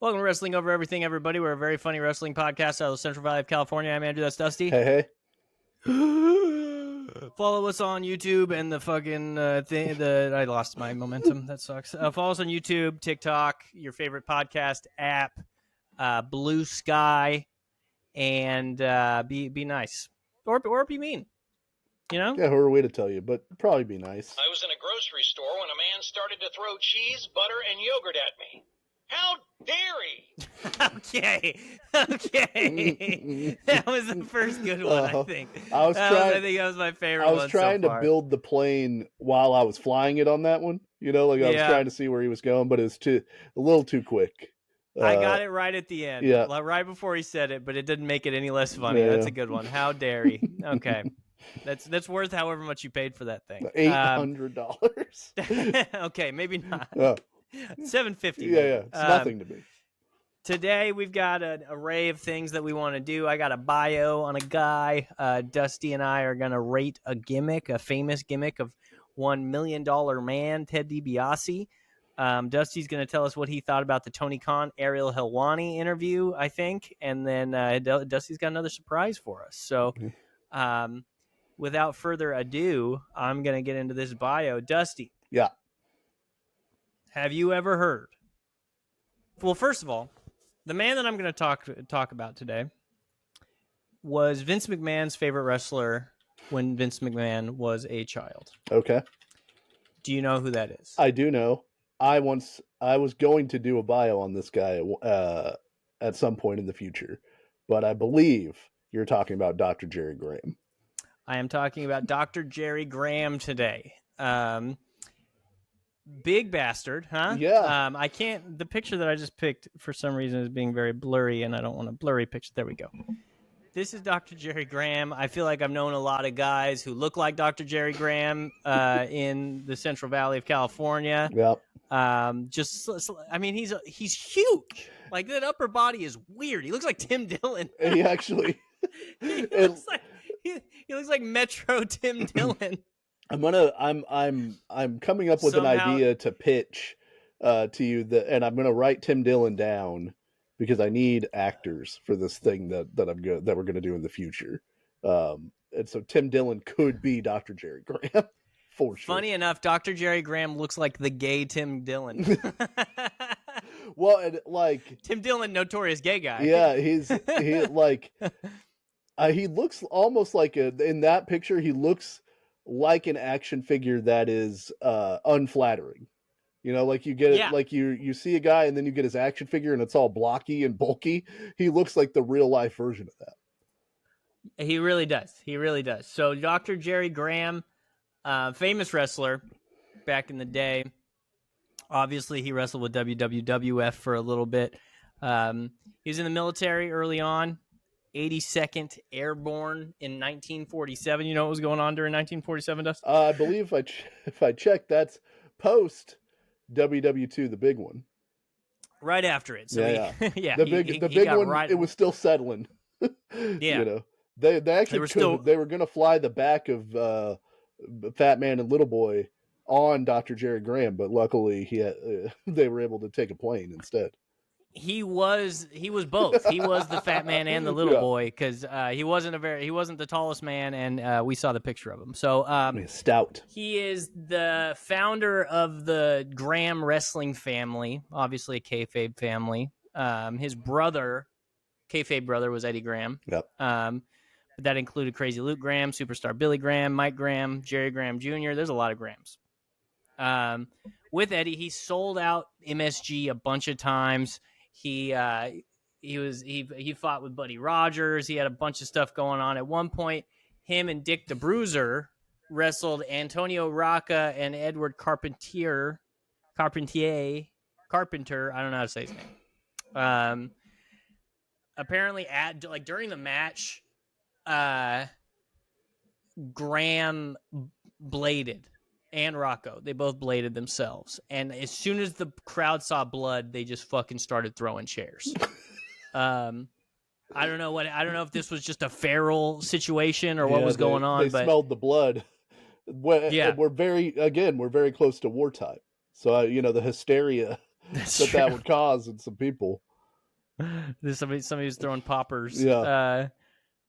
Welcome to Wrestling Over Everything, everybody. We're a very funny wrestling podcast out of the Central Valley of California. I'm Andrew. That's Dusty. Hey. Follow us on YouTube and the fucking thing. I lost my momentum. That sucks. Follow us on YouTube, TikTok, your favorite podcast app, Blue Sky, and be nice or be mean. You know? Yeah, who are we to tell you? But probably be nice. I was in a grocery store when a man started to throw cheese, butter, and yogurt at me. How dare he? Okay. That was the first good one, I think. I think that was my favorite one. I was trying to build the plane while I was flying it on that one. You know, like I was trying to see where he was going, but it was a little too quick. I got it right at the end. Yeah. Right before he said it, but it didn't make it any less funny. Yeah. That's a good one. How dare he? Okay. That's worth however much you paid for that thing. $800. Okay, maybe not. $750. Yeah. It's nothing to me. Today we've got an array of things that we want to do. I got a bio on a guy. Dusty and I are going to rate a gimmick, a famous gimmick of $1 Million Man, Ted DiBiase. Dusty's going to tell us what he thought about the Tony Khan, Ariel Helwani interview, I think. And then Dusty's got another surprise for us. So without further ado, I'm going to get into this bio. Dusty. Yeah. Have you ever heard? Well, first of all, the man that I'm going to talk about today was Vince McMahon's favorite wrestler when Vince McMahon was a child. Okay. Do you know who that is? I do know. I was going to do a bio on this guy at some point in the future, but I believe you're talking about Dr. Jerry Graham. I am talking about Dr. Jerry Graham today. Big bastard, huh? Yeah. I can't. The picture that I just picked for some reason is being very blurry, and I don't want a blurry picture. There we go. This is Dr. Jerry Graham. I feel like I've known a lot of guys who look like Dr. Jerry Graham in the Central Valley of California. Yep. I mean, he's huge. Like that upper body is weird. He looks like Tim Dillon. He actually. he looks like Metro Tim Dillon. I'm coming up with an idea to pitch to you and I'm gonna write Tim Dillon down because I need actors for this thing that we're gonna do in the future. And so Tim Dillon could be Dr. Jerry Graham for sure. Funny enough, Dr. Jerry Graham looks like the gay Tim Dillon. Well, and like Tim Dillon, notorious gay guy. Yeah, he looks almost like in that picture he looks like an action figure that is unflattering. You know, like you get it, like you see a guy and then you get his action figure and it's all blocky and bulky. He looks like the real life version of that. He really does. So Dr. Jerry Graham, famous wrestler back in the day. Obviously, he wrestled with WWF for a little bit. He was in the military early on. 82nd Airborne in 1947. You know what was going on during 1947, Dustin? I believe if I check, that's post WW2, the big one. Right after it. So the big one. Right. It was still settling. Yeah. You know, they actually they were going to fly the back of Fat Man and Little Boy on Dr. Jerry Graham, but luckily they were able to take a plane instead. He was both. He was the fat man and the little boy because he wasn't the tallest man, and we saw the picture of him. So stout. He is the founder of the Graham wrestling family, obviously a kayfabe family. His brother, kayfabe brother, was Eddie Graham. Yep. But that included Crazy Luke Graham, Superstar Billy Graham, Mike Graham, Jerry Graham Jr. There's a lot of Grahams. With Eddie, he sold out MSG a bunch of times. He fought with Buddy Rogers. He had a bunch of stuff going on. At one point, him and Dick the Bruiser wrestled Antonio Rocca and Edward Carpenter. I don't know how to say his name. Apparently, during the match, Graham bladed. And Rocco, they both bladed themselves, and as soon as the crowd saw blood, they just fucking started throwing chairs. I don't know if this was just a feral situation or what was going on. They smelled the blood. We're very close to wartime, so the hysteria that would cause in some people. There's somebody who's throwing poppers. Yeah.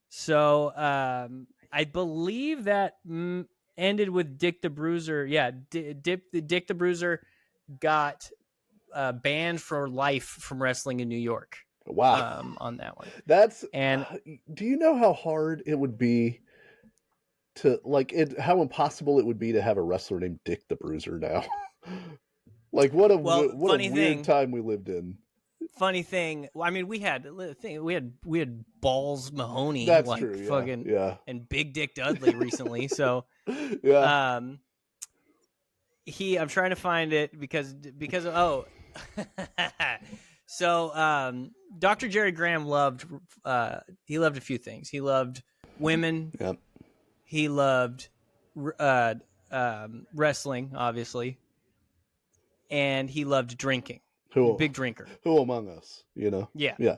So I believe that ended with Dick the Bruiser. Yeah, Dick the Bruiser got banned for life from wrestling in New York. Wow. On that one. And do you know how hard it would be to how impossible it would be to have a wrestler named Dick the Bruiser now? Like what a weird time we lived in. Funny thing, I mean, we had Balls Mahoney, that's true, yeah. and Big Dick Dudley recently. So, yeah, I'm trying to find it because so Dr. Jerry Graham loved a few things. He loved women. Yep. He loved wrestling, obviously, and he loved drinking. Big drinker. Who among us, you know? Yeah. Yeah.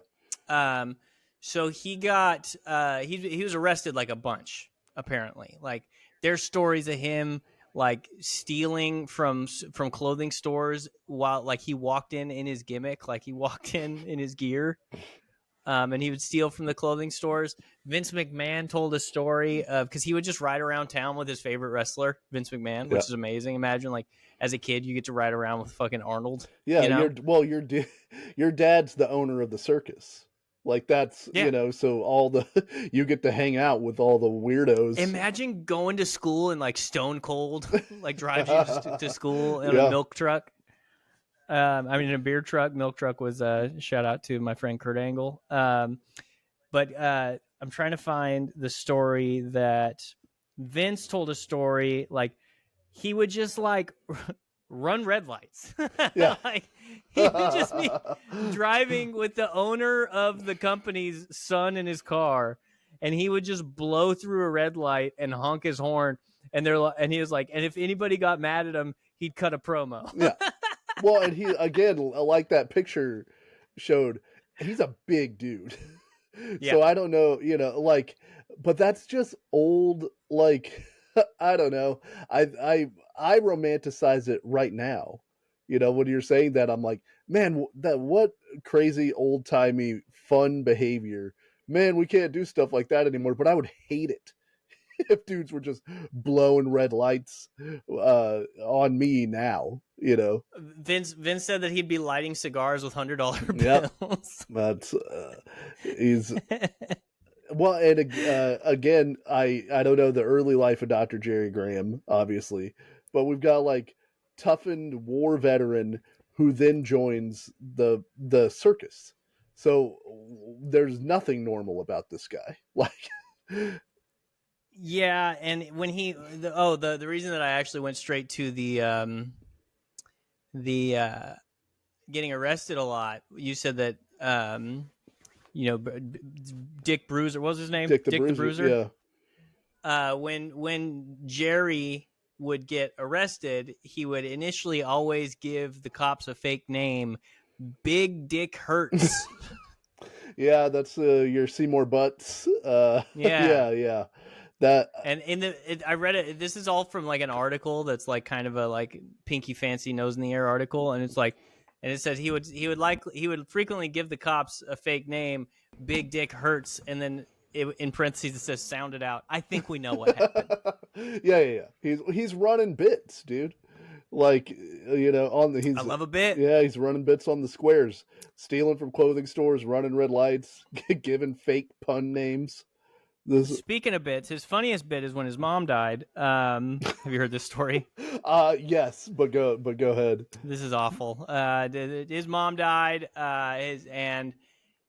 So he got he was arrested like a bunch, apparently. Like there's stories of him like stealing from clothing stores while like he walked in his gimmick, like he walked in his gear. And he would steal from the clothing stores. Vince McMahon told a story of because he would just ride around town with his favorite wrestler, Vince McMahon, which is amazing. Imagine like as a kid, you get to ride around with fucking Arnold. Yeah, you know? your dad's the owner of the circus. Like that's you know, so you get to hang out with all the weirdos. Imagine going to school and like Stone Cold like drives you to school in a milk truck. I mean, in a beer truck. Milk truck was shout out to my friend Kurt Angle. But I'm trying to find the story that Vince told a story like he would just like run red lights. Yeah. Like, he would just be driving with the owner of the company's son in his car, and he would just blow through a red light and honk his horn. And he was like, and if anybody got mad at him, he'd cut a promo. Yeah. Well, and he, again, like that picture showed, he's a big dude. So I don't know, you know, like, but that's just old, like, I don't know. I romanticize it right now. You know, when you're saying that, I'm like, man, what crazy old-timey fun behavior. Man, we can't do stuff like that anymore, but I would hate it if dudes were just blowing red lights on me now, you know. Vince said that he'd be lighting cigars with $100 bills. That's he's well, and again, I don't know the early life of Dr. Jerry Graham, obviously, but we've got like toughened war veteran who then joins the circus. So there's nothing normal about this guy. Like yeah, and when the reason that I actually went straight to the getting arrested a lot, you said that you know, Dick Bruiser, what was his name? Dick the Bruiser. Yeah. When Jerry would get arrested, he would initially always give the cops a fake name, Big Dick Hurts. Yeah, that's your Seymour Butts. Yeah. That and I read it. This is all from like an article that's like kind of a like Pinky Fancy Nose in the Air article, and it's like, and it says he would frequently give the cops a fake name, Big Dick Hurts, and then in parentheses it says sound it out. I think we know what happened. Yeah. He's running bits, dude. Like, you know, I love a bit. Yeah, he's running bits on the squares, stealing from clothing stores, running red lights, giving fake pun names. Speaking of bits, his funniest bit is when his mom died. Have you heard this story? Yes, but go ahead. This is awful. His mom died, and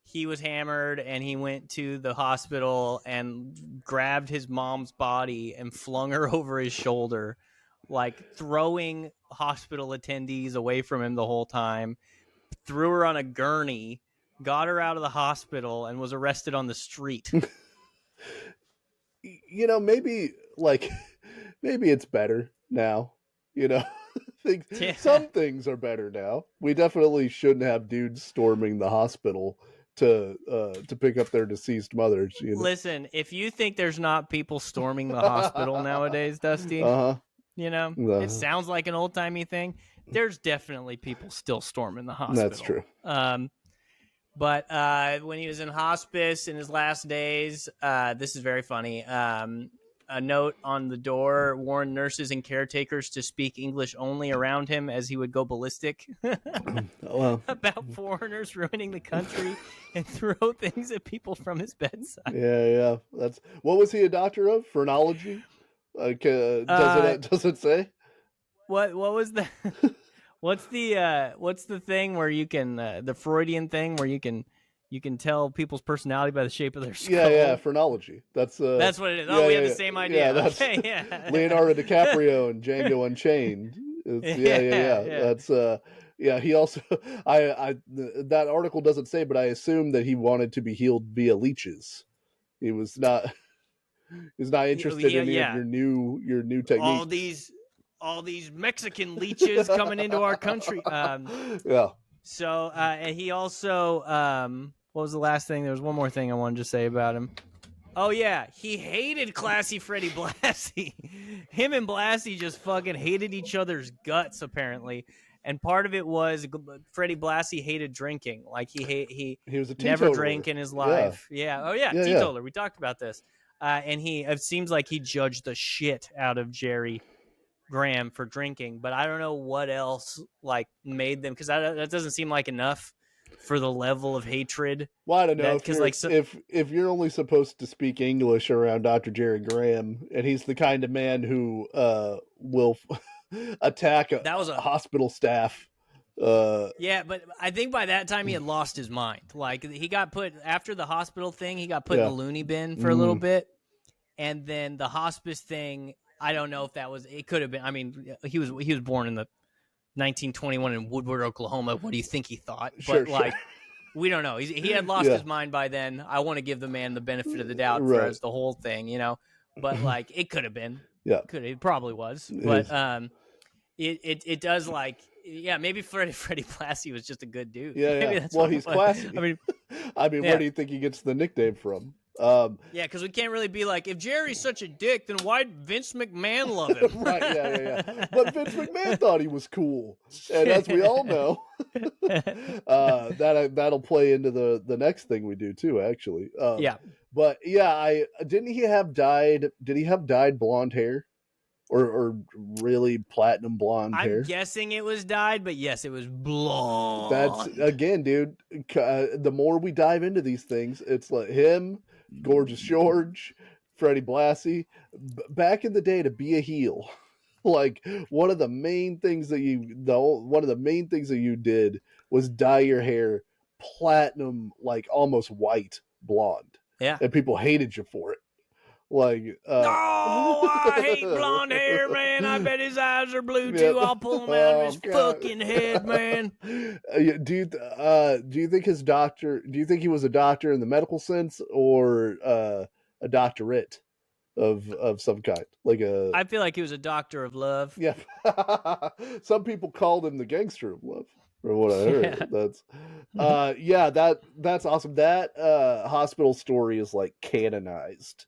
he was hammered, and he went to the hospital and grabbed his mom's body and flung her over his shoulder, like throwing hospital attendees away from him the whole time, threw her on a gurney, got her out of the hospital, and was arrested on the street. You know, maybe it's better now, you know. Some things are better now. We definitely shouldn't have dudes storming the hospital to pick up their deceased mothers. You know? Listen, if you think there's not people storming the hospital nowadays, Dusty, you know, it sounds like an old timey thing. There's definitely people still storming the hospital. That's true. But when he was in hospice in his last days, this is very funny. A note on the door warned nurses and caretakers to speak English only around him, as he would go ballistic about foreigners ruining the country and throw things at people from his bedside. Yeah. That's what was he a doctor of? Phrenology? Like, does it say? What was the what's the thing where you can the Freudian thing where you can tell people's personality by the shape of their skull? Yeah, phrenology. That's what it is. We have the same idea. Yeah, that's Leonardo DiCaprio and Django Unchained. That's he also I that article doesn't say, but I assume that he wanted to be healed via leeches. He was not interested in any of your new techniques. All these Mexican leeches coming into our country. So and he also what was the last thing? There was one more thing I wanted to say about him. Oh yeah, he hated classy Freddie Blassie. Him and Blassie just fucking hated each other's guts apparently. And part of it was Freddie Blassie hated drinking. Like he was a never drank in his life. Yeah. Oh yeah, teetotaler. We talked about this. And it seems like he judged the shit out of Jerry Graham for drinking, but I don't know what else like made them, because that doesn't seem like enough for the level of hatred. Well, I don't know, if you're only supposed to speak English around Dr. Jerry Graham, and he's the kind of man who will attack a hospital staff. Yeah, but I think by that time he had lost his mind. Like he got put after the hospital thing, he got put in the loony bin for a little bit, and then the hospice thing. I don't know if that was. It could have been. I mean, he was born in the 1921 in Woodward, Oklahoma. What do you think he thought? But we don't know. He had lost his mind by then. I want to give the man the benefit of the doubt for the whole thing, But like, it could have been. Yeah, it probably was. But it does maybe Freddie Blassie was just a good dude. Yeah. Well, he's classy. I mean, where do you think he gets the nickname from? Because we can't really be like, if Jerry's such a dick, then why'd Vince McMahon love him? Right, yeah. But Vince McMahon thought he was cool, and as we all know, that'll play into the next thing we do too. Actually, But didn't he have dyed? Did he have dyed blonde hair, or really platinum blonde hair? I'm guessing it was dyed, but yes, it was blonde. That's again, dude. The more we dive into these things, it's like him. Gorgeous George, Freddie Blassie, back in the day, to be a heel, like one of the main things that you did was dye your hair platinum, like almost white blonde. Yeah, and people hated you for it. Like, no, I hate blonde hair, man. I bet his eyes are blue too. I'll pull them out of his fucking head, man. Do you think his doctor? Do you think he was a doctor in the medical sense, or a doctorate of some kind? I feel like he was a doctor of love. Yeah, some people called him the gangster of love, from what I heard. That's awesome. That hospital story is like canonized.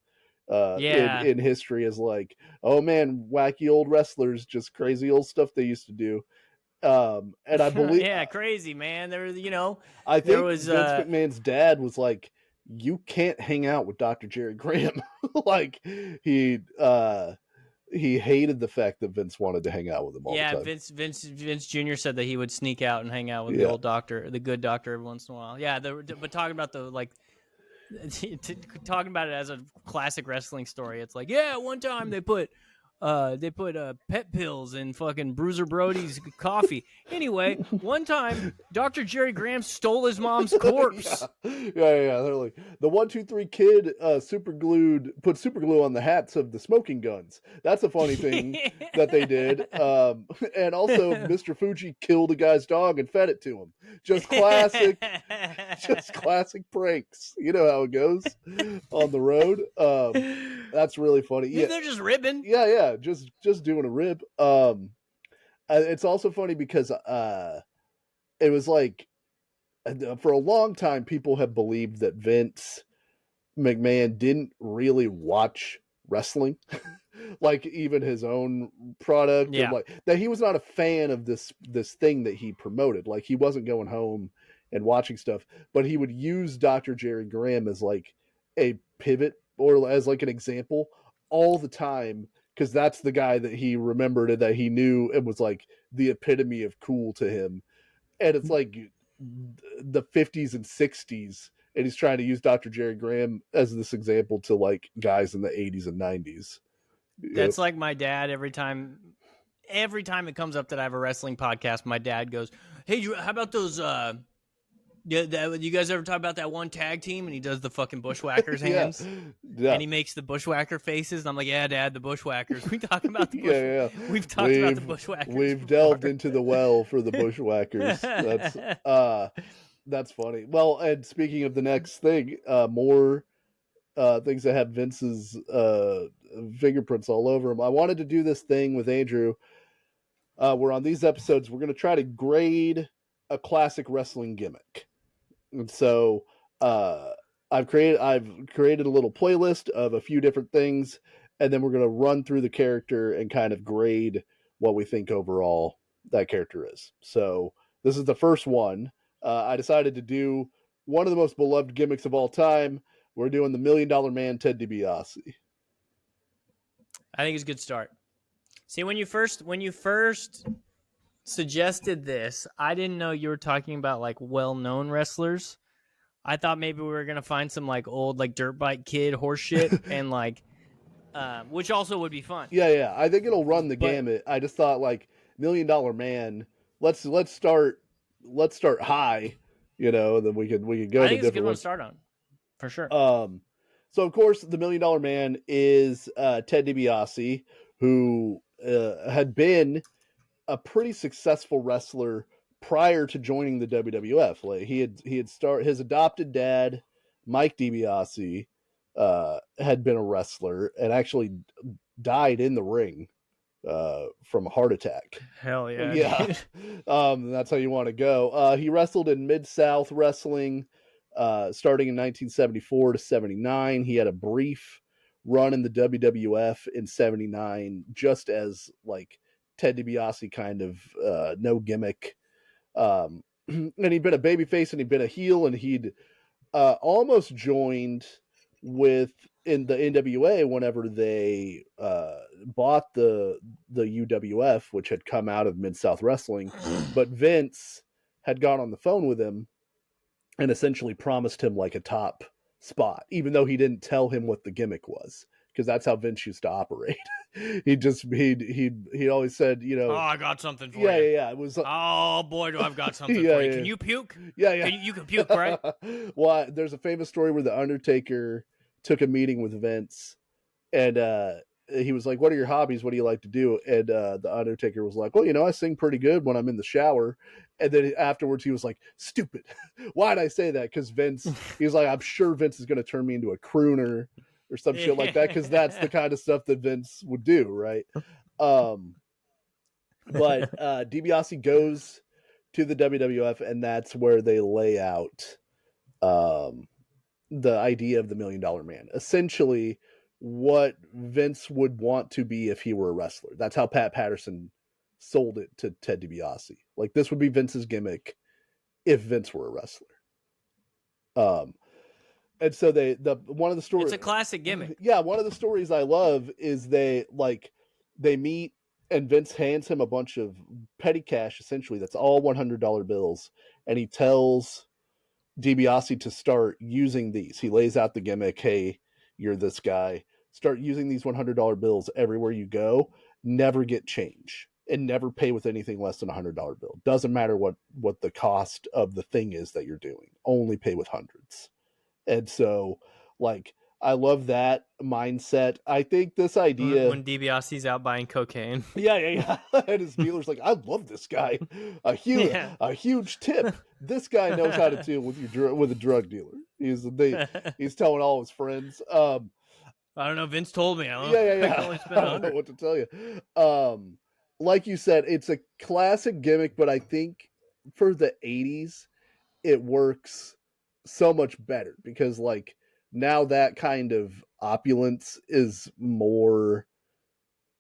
In history is like, oh man, wacky old wrestlers, just crazy old stuff they used to do. And I believe crazy, man. I think Vince McMahon's dad was like, you can't hang out with Dr. Jerry Graham. Like he hated the fact that Vince wanted to hang out with him all the time. Vince Jr. said that he would sneak out and hang out with the old doctor, the good doctor, every once in a while. Yeah, but talking about talking about it as a classic wrestling story, it's like, one time they put pet pills in fucking Bruiser Brody's coffee. Anyway, one time Dr. Jerry Graham stole his mom's corpse. Yeah. They're like, the 1, 2, 3 kid put super glue on the hats of the smoking guns. That's a funny thing that they did. And also Mr. Fuji killed a guy's dog and fed it to him. Just classic pranks. You know how it goes on the road. That's really funny. Yeah, they're just ribbing. Yeah. Just doing a rib. It's also funny because it was like, for a long time people have believed that Vince McMahon didn't really watch wrestling, like even his own product. Yeah. And like that he was not a fan of this thing that he promoted. Like he wasn't going home and watching stuff, but he would use Dr. Jerry Graham as like a pivot or as like an example all the time, because that's the guy that he remembered and that he knew and was like the epitome of cool to him. And it's like the 50s and 60s, and he's trying to use Dr. Jerry Graham as this example to like guys in the 80s and 90s. That's like my dad. Every time it comes up that I have a wrestling podcast, my dad goes, "Hey, how about those? You guys ever talk about that one tag team?" And he does the fucking bushwhackers hands, and he makes the bushwhacker faces. And I'm like, "Yeah, Dad, the bushwhackers. We talk about the bushwhackers. We've talked about the bushwhackers. We've before. Delved into the well for the bushwhackers." That's funny. Well, and speaking of the next thing, more things that have Vince's fingerprints all over them. I wanted to do this thing with Andrew. Where on these episodes we're going to try to grade a classic wrestling gimmick. And so I've created a little playlist of a few different things, and then we're going to run through the character and kind of grade what we think overall that character is. So this is the first one. I decided to do one of the most beloved gimmicks of all time. We're doing the $1 Million Man, Ted DiBiase. I think it's a good start. See, when you first suggested this, I didn't know you were talking about like well-known wrestlers. I thought maybe we were gonna find some like old like dirt bike kid horse shit and like, which also would be fun. Yeah. I think it'll run the gamut. I just thought like $1 Million Man. Let's start high, and then we could go. I think it's a good one to start on, for sure. So of course the $1 Million Man is Ted DiBiase, who had been a pretty successful wrestler prior to joining the WWF. Like he had started, his adopted dad, Mike DiBiase, had been a wrestler and actually died in the ring from a heart attack. Hell yeah. Yeah. That's how you want to go. He wrestled in Mid-South Wrestling starting in 1974 to 79. He had a brief run in the WWF in 79, just as like Ted DiBiase, kind of no gimmick. And he'd been a babyface and he'd been a heel, and he'd almost joined in the NWA whenever they bought the UWF, which had come out of Mid-South Wrestling. But Vince had gone on the phone with him and essentially promised him like a top spot, even though he didn't tell him what the gimmick was, because that's how Vince used to operate. He'd always said, oh, I got something for you. Yeah. It was, oh boy, do I've got something for you. Can you puke? Yeah. You can puke, right? Well, there's a famous story where the Undertaker took a meeting with Vince, and he was like, "What are your hobbies? What do you like to do?" And the Undertaker was like, "Well, I sing pretty good when I'm in the shower." And then afterwards he was like, "Stupid. Why'd I say that?" Because Vince, he was like, "I'm sure Vince is going to turn me into a crooner or some shit like that," because that's the kind of stuff that Vince would do, right? But DiBiase goes to the WWF, and that's where they lay out the idea of the $1 Million Man. Essentially, what Vince would want to be if he were a wrestler. That's how Pat Patterson sold it to Ted DiBiase. Like, this would be Vince's gimmick if Vince were a wrestler. And so one of the stories, it's a classic gimmick. Yeah, one of the stories I love is they meet, and Vince hands him a bunch of petty cash, essentially. That's all $100 bills, and he tells DiBiase to start using these. He lays out the gimmick. Hey, you're this guy. Start using these $100 bills everywhere you go. Never get change, and never pay with anything less than a $100 bill. Doesn't matter what the cost of the thing is that you're doing. Only pay with hundreds. And so, like, I love that mindset. I think this idea, when DiBiase's out buying cocaine. Yeah. And his dealer's like, "I love this guy. A huge tip. This guy knows how to deal with a drug dealer." He's telling all his friends. I don't know. Vince told me. I don't know what to tell you. Like you said, it's a classic gimmick, but I think for the 80s, it works so much better because, like, now that kind of opulence is more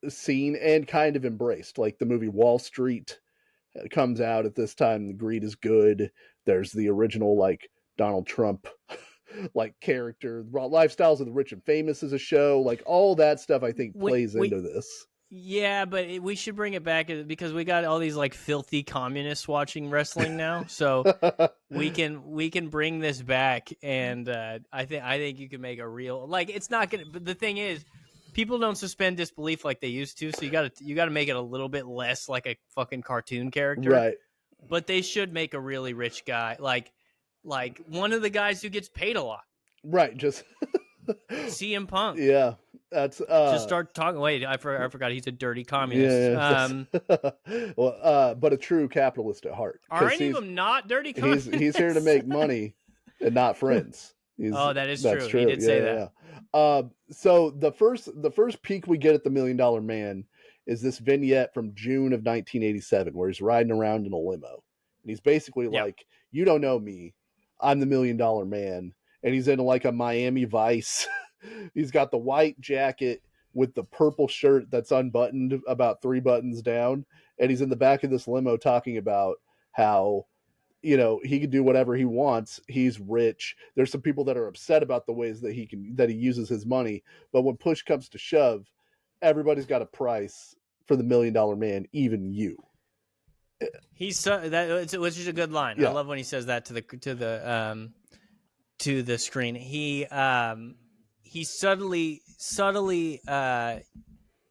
seen and kind of embraced. Like, the movie Wall Street comes out at this time. The greed is good. There's the original like Donald Trump like character. Lifestyles of the Rich and Famous is a show. Like all that stuff, I think plays into this. Yeah, but we should bring it back because we got all these like filthy communists watching wrestling now. So we can bring this back, and I think you can make a real like it's not gonna. But the thing is, people don't suspend disbelief like they used to. So you gotta make it a little bit less like a fucking cartoon character, right? But they should make a really rich guy, like one of the guys who gets paid a lot, right? Just CM Punk, yeah. That's just start talking. Wait, I forgot he's a dirty communist. Yeah. Well, but a true capitalist at heart. Are any of them not dirty communists? He's here to make money and not friends. That's true. He did say that. Yeah. So the first peek we get at the $1 Million Man is this vignette from June of 1987, where he's riding around in a limo, and he's basically like, "You don't know me. I'm the $1 Million Man," and he's in like a Miami Vice. He's got the white jacket with the purple shirt that's unbuttoned about 3 buttons down. And he's in the back of this limo talking about how, he can do whatever he wants. He's rich. There's some people that are upset about the ways that he uses his money. But when push comes to shove, everybody's got a price for the $1 Million Man, even you. Which is a good line. Yeah. I love when he says that to the screen. He subtly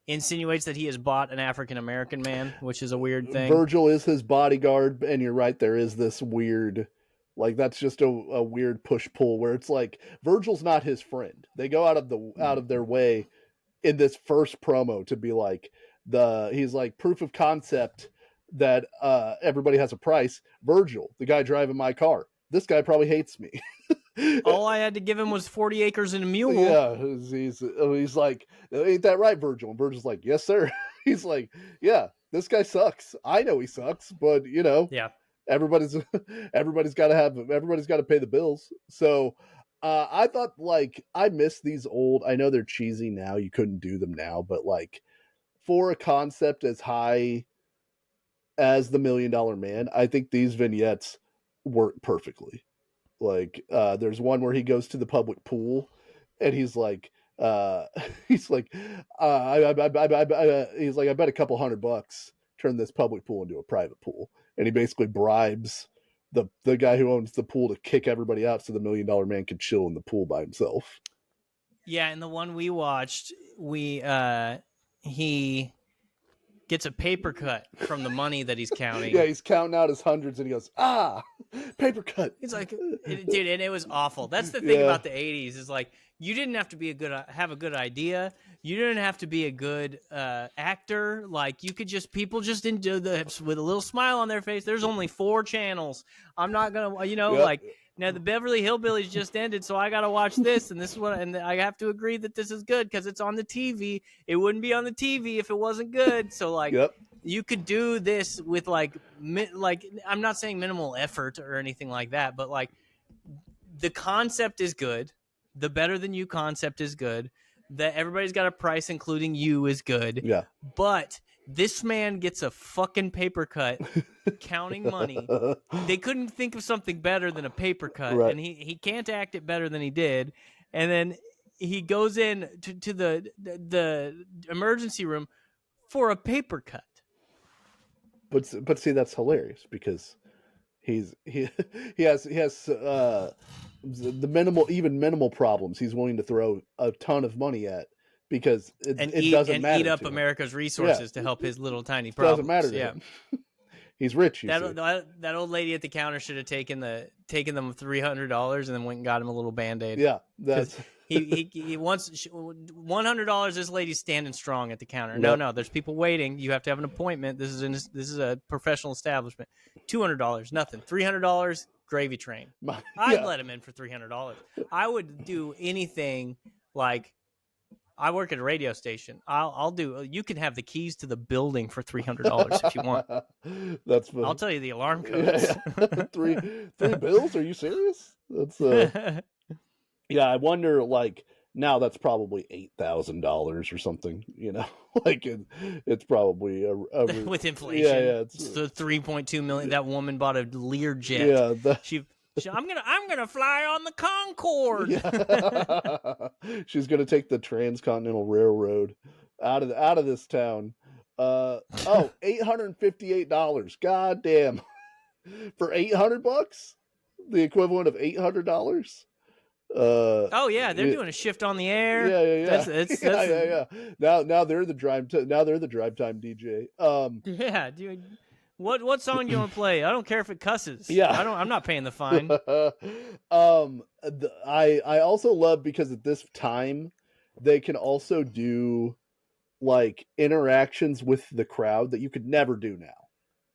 insinuates that he has bought an African American man, which is a weird thing. Virgil is his bodyguard, and you're right. There is this weird, like that's just a weird push pull where it's like Virgil's not his friend. They go out of their way in this first promo to be like he's like proof of concept that everybody has a price. Virgil, the guy driving my car, this guy probably hates me. All I had to give him was 40 acres and a mule. Yeah, he's like, ain't that right, Virgil? And Virgil's like, yes, sir. He's like, yeah, this guy sucks. I know he sucks, but yeah, everybody's got to pay the bills. So I thought like I miss these old. I know they're cheesy now. You couldn't do them now, but like for a concept as high as the $1 Million Man, I think these vignettes work perfectly. Like there's one where he goes to the public pool and he's like I bet a couple $100 turn this public pool into a private pool, and he basically bribes the guy who owns the pool to kick everybody out so the $1 Million Man can chill in the pool by himself. Yeah, and the one we watched, he gets a paper cut from the money that he's counting. Yeah, he's counting out his hundreds, and he goes, paper cut. He's like, dude, and it was awful. That's the thing about the 80s is like, you didn't have to have a good idea. You didn't have to be a good actor. Like you could people just enjoy with a little smile on their face. There's only 4 channels. I'm not gonna, like now the Beverly Hillbillies just ended, so I gotta watch this, and this is and I have to agree that this is good because it's on the TV. It wouldn't be on the TV if it wasn't good. So like, you could do this with like I'm not saying minimal effort or anything like that, but like the concept is good. The better than you concept is good. That everybody's got a price, including you, is good. Yeah. But this man gets a fucking paper cut counting money. They couldn't think of something better than a paper cut. Right. And he can't act it better than he did. And then he goes in to the emergency room for a paper cut. But see, that's hilarious because he has the minimal problems he's willing to throw a ton of money at because it doesn't matter. Eat up America's resources to help his little tiny problems. Doesn't matter to him. He's rich. That old lady at the counter should have taken them $300 and then went and got him a little Band-Aid. Yeah, that's he wants $100. This lady's standing strong at the counter. No, there's people waiting. You have to have an appointment. This is a professional establishment. $200, nothing. $300, gravy train. I'd let him in for $300. I would do anything. Like, I work at a radio station. I'll do. You can have the keys to the building for $300 if you want. That's funny. I'll tell you the alarm codes. Three bills? Are you serious? That's yeah. I wonder. Like Now that's probably $8,000 or something, you know. Like it's probably with inflation. Yeah, it's the 3.2 million. That woman bought a Learjet. Yeah, I'm gonna fly on the Concorde. Yeah. She's gonna take the Transcontinental Railroad out of this town. $858. God damn. For $800, the equivalent of $800. Oh yeah, they're doing a shift on the air. Yeah. That's yeah. Now they're the drive time DJ. Yeah, dude. What song do you want to play? I don't care if it cusses. Yeah. I'm not paying the fine. I also love, because at this time they can also do like interactions with the crowd that you could never do now,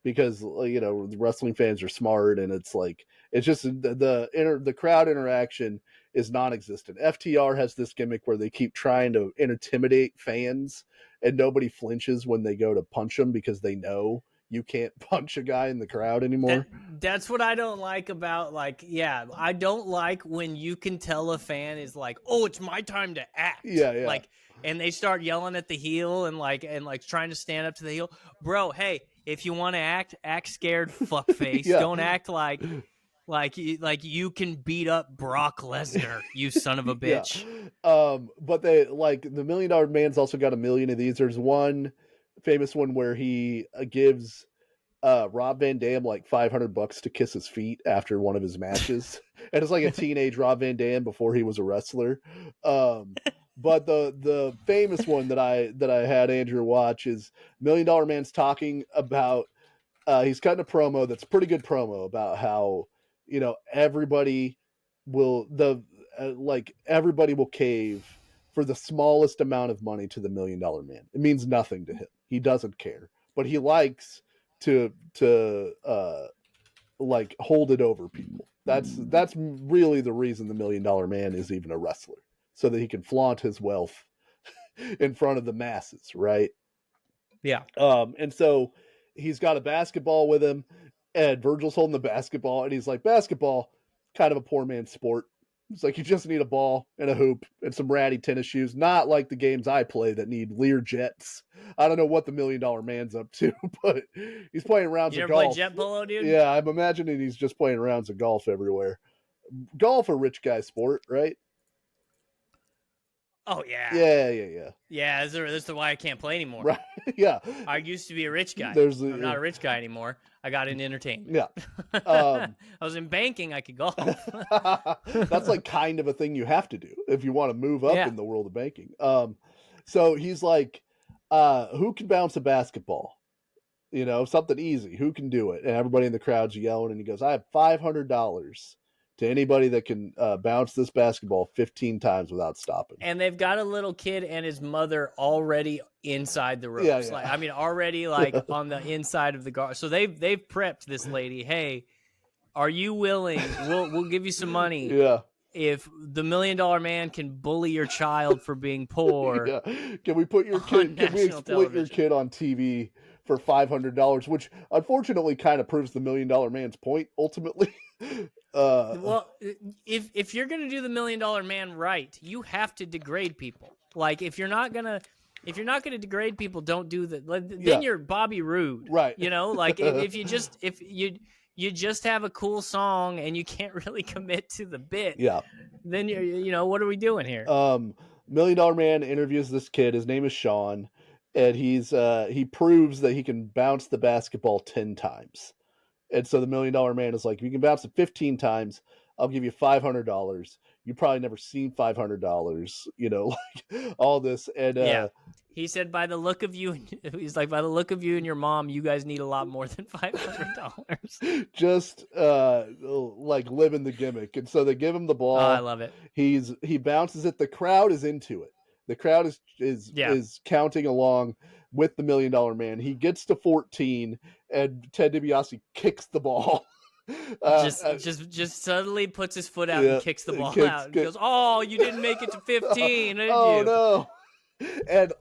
because you know, the wrestling fans are smart, and it's like, it's just the crowd interaction is non-existent. FTR has this gimmick where they keep trying to intimidate fans, and nobody flinches when they go to punch them, because they know you can't punch a guy in the crowd anymore. That's what I don't like about, like, yeah, I don't like when you can tell a fan is like, oh, it's my time to act. Yeah. Like, and they start yelling at the heel and trying to stand up to the heel. Bro, hey, if you want to act scared, fuckface. Yeah. Don't act like you can beat up Brock Lesnar, you son of a bitch. Yeah. But they, like, the $1 Million Man's also got a million of these. There's one famous one where he gives Rob Van Dam like $500 to kiss his feet after one of his matches, and it's like a teenage Rob Van Dam before he was a wrestler. But the famous one that I had Andrew watch is $1 Million Man's talking about, he's cutting a promo that's a pretty good promo about how, you know, everybody will cave for the smallest amount of money to the $1 Million Man. It means nothing to him. He doesn't care, but he likes to like hold it over people. That's really the reason the $1 Million Man is even a wrestler, so that he can flaunt his wealth in front of the masses, right? Yeah. And so he's got a basketball with him, and Virgil's holding the basketball, and he's like, basketball, kind of a poor man's sport. It's like, you just need a ball and a hoop and some ratty tennis shoes, not like the games I play that need Learjets. I don't know what the $1 Million Man's up to, but he's playing rounds of golf. You ever play jet polo, dude? Yeah, I'm imagining he's just playing rounds of golf everywhere. Golf, a rich guy sport, right? Oh yeah. Yeah. Yeah, that's why I can't play anymore. Right. Yeah. I used to be a rich guy. I'm not a rich guy anymore. I got into entertainment. Yeah. I was in banking. I could golf. That's like kind of a thing you have to do if you want to move up in the world of banking. So he's like, who can bounce a basketball? You know, something easy. Who can do it? And everybody in the crowd's yelling, and he goes, I have $500 to anybody that can bounce this basketball 15 times without stopping. And they've got a little kid and his mother already inside the ropes. Yeah. Like, I mean, already like on the inside of the guard. So they've prepped this lady. Hey, are you willing? We'll give you some money. Yeah. If the $1 Million Man can bully your child for being poor. Yeah. Can we put your kid? Can we exploit your kid on TV for $500? Which unfortunately kind of proves the $1 Million Man's point ultimately. Well, if you're gonna do the $1 Million Man right, you have to degrade people. Like, if you're not gonna degrade people, don't do that. Then you're Bobby Roode, right? You know, like if you just have a cool song and you can't really commit to the bit, then what are we doing here? $1 Million Man interviews this kid. His name is Sean, and he proves that he can bounce the basketball 10 times. And so the $1 Million Man is like, if you can bounce it 15 times, I'll give you $500. You probably never seen $500, like all this. And he said, by the look of you, he's like, by the look of you and your mom, you guys need a lot more than $500. Just like living the gimmick. And so they give him the ball. Oh, I love it. He bounces it. The crowd is into it. The crowd is counting along with the $1 Million Man. He gets to 14, and Ted DiBiase kicks the ball. Just suddenly puts his foot out and kicks the ball out. And goes, "Oh, you didn't make it to 15, did you?" Oh no! And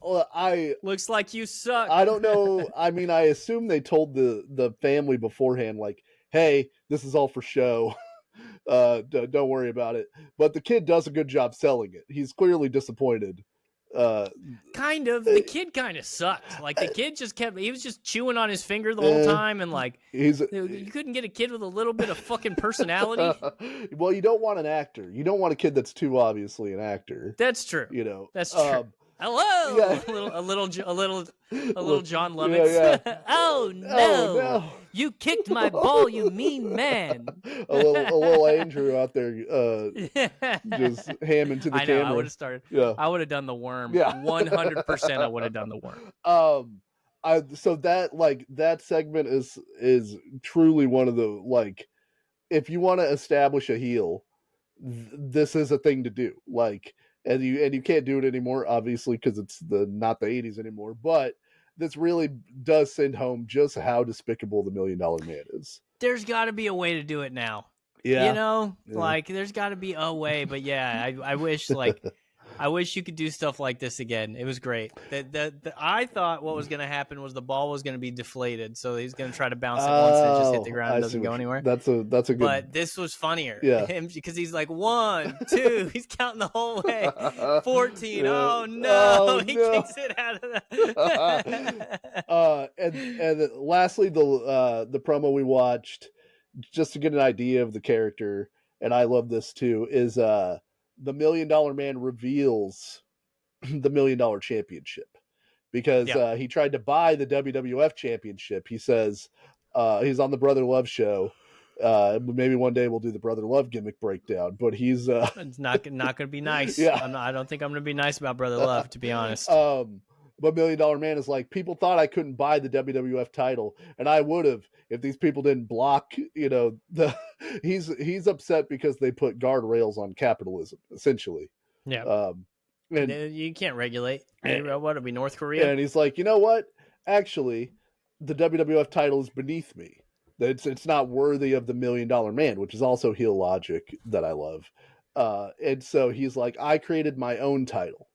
looks like you suck. I don't know. I mean, I assume they told the family beforehand, like, "Hey, this is all for show. Don't worry about it. But the kid does a good job selling it. He's clearly disappointed. Kind of. The kid kind of sucked. Like the kid just he was just chewing on his finger the whole time, and like you couldn't get a kid with a little bit of fucking personality. Well, you don't want an actor. You don't want a kid that's too obviously an actor. That's true. You know, that's true. Hello, yeah. a little John Lovitz. Yeah. Oh no, you kicked my ball, you mean man. a little Andrew out there, just hamming to the camera. I would have started. Yeah, I would have done the worm. Yeah, 100%. I would have done the worm. So that segment is truly one of the, like, if you want to establish a heel, this is a thing to do. Like. And you can't do it anymore, obviously, because it's not the 80s anymore. But this really does send home just how despicable the $1 Million Man is. There's got to be a way to do it now. Yeah, you know, like there's got to be a way. But yeah, I wish I wish you could do stuff like this again. It was great. I thought what was going to happen was the ball was going to be deflated, so he's going to try to bounce it once and it just hit the ground and doesn't go anywhere. That's a good. But this was funnier. Yeah, because he's like 1, 2. He's counting the whole way. 14. Oh no! He kicks it out of the. And lastly, the promo we watched, just to get an idea of the character, and I love this too, is the $1 Million Man reveals the $1 Million Championship because he tried to buy the WWF Championship. He says he's on the Brother Love show. Maybe one day we'll do the Brother Love gimmick breakdown, but he's it's not going to be nice. Yeah. I don't think I'm going to be nice about Brother Love, to be honest. But $1 Million Man is like, people thought I couldn't buy the WWF title, and I would have if these people didn't block. You know, he's upset because they put guardrails on capitalism, essentially. Yeah. And you can't regulate. What are we, North Korea? And he's like, you know what? Actually, the WWF title is beneath me. It's not worthy of the $1 Million Man, which is also heel logic that I love. And so he's like, I created my own title.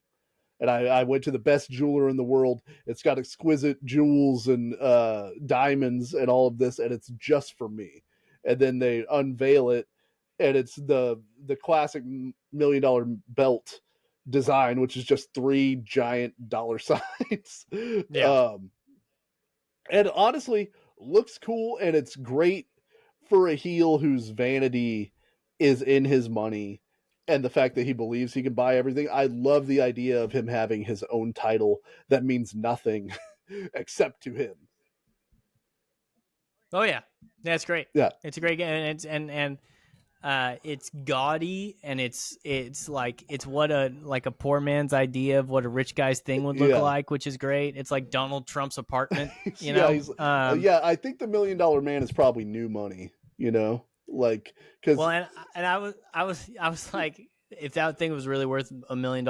And I went to the best jeweler in the world. It's got exquisite jewels and diamonds and all of this, and it's just for me. And then they unveil it, and it's the classic $1 Million belt design, which is just 3 giant dollar signs. Yeah. And honestly, looks cool, and it's great for a heel whose vanity is in his money. And the fact that he believes he can buy everything. I love the idea of him having his own title that means nothing except to him. Oh yeah, that's great. Yeah, it's a great game, and it's gaudy, and it's what a poor man's idea of what a rich guy's thing would look like, which is great. It's like Donald Trump's apartment, you know. I think the $1 Million Man is probably new money, you know. Like, because I was like, if that thing was really worth $1 million,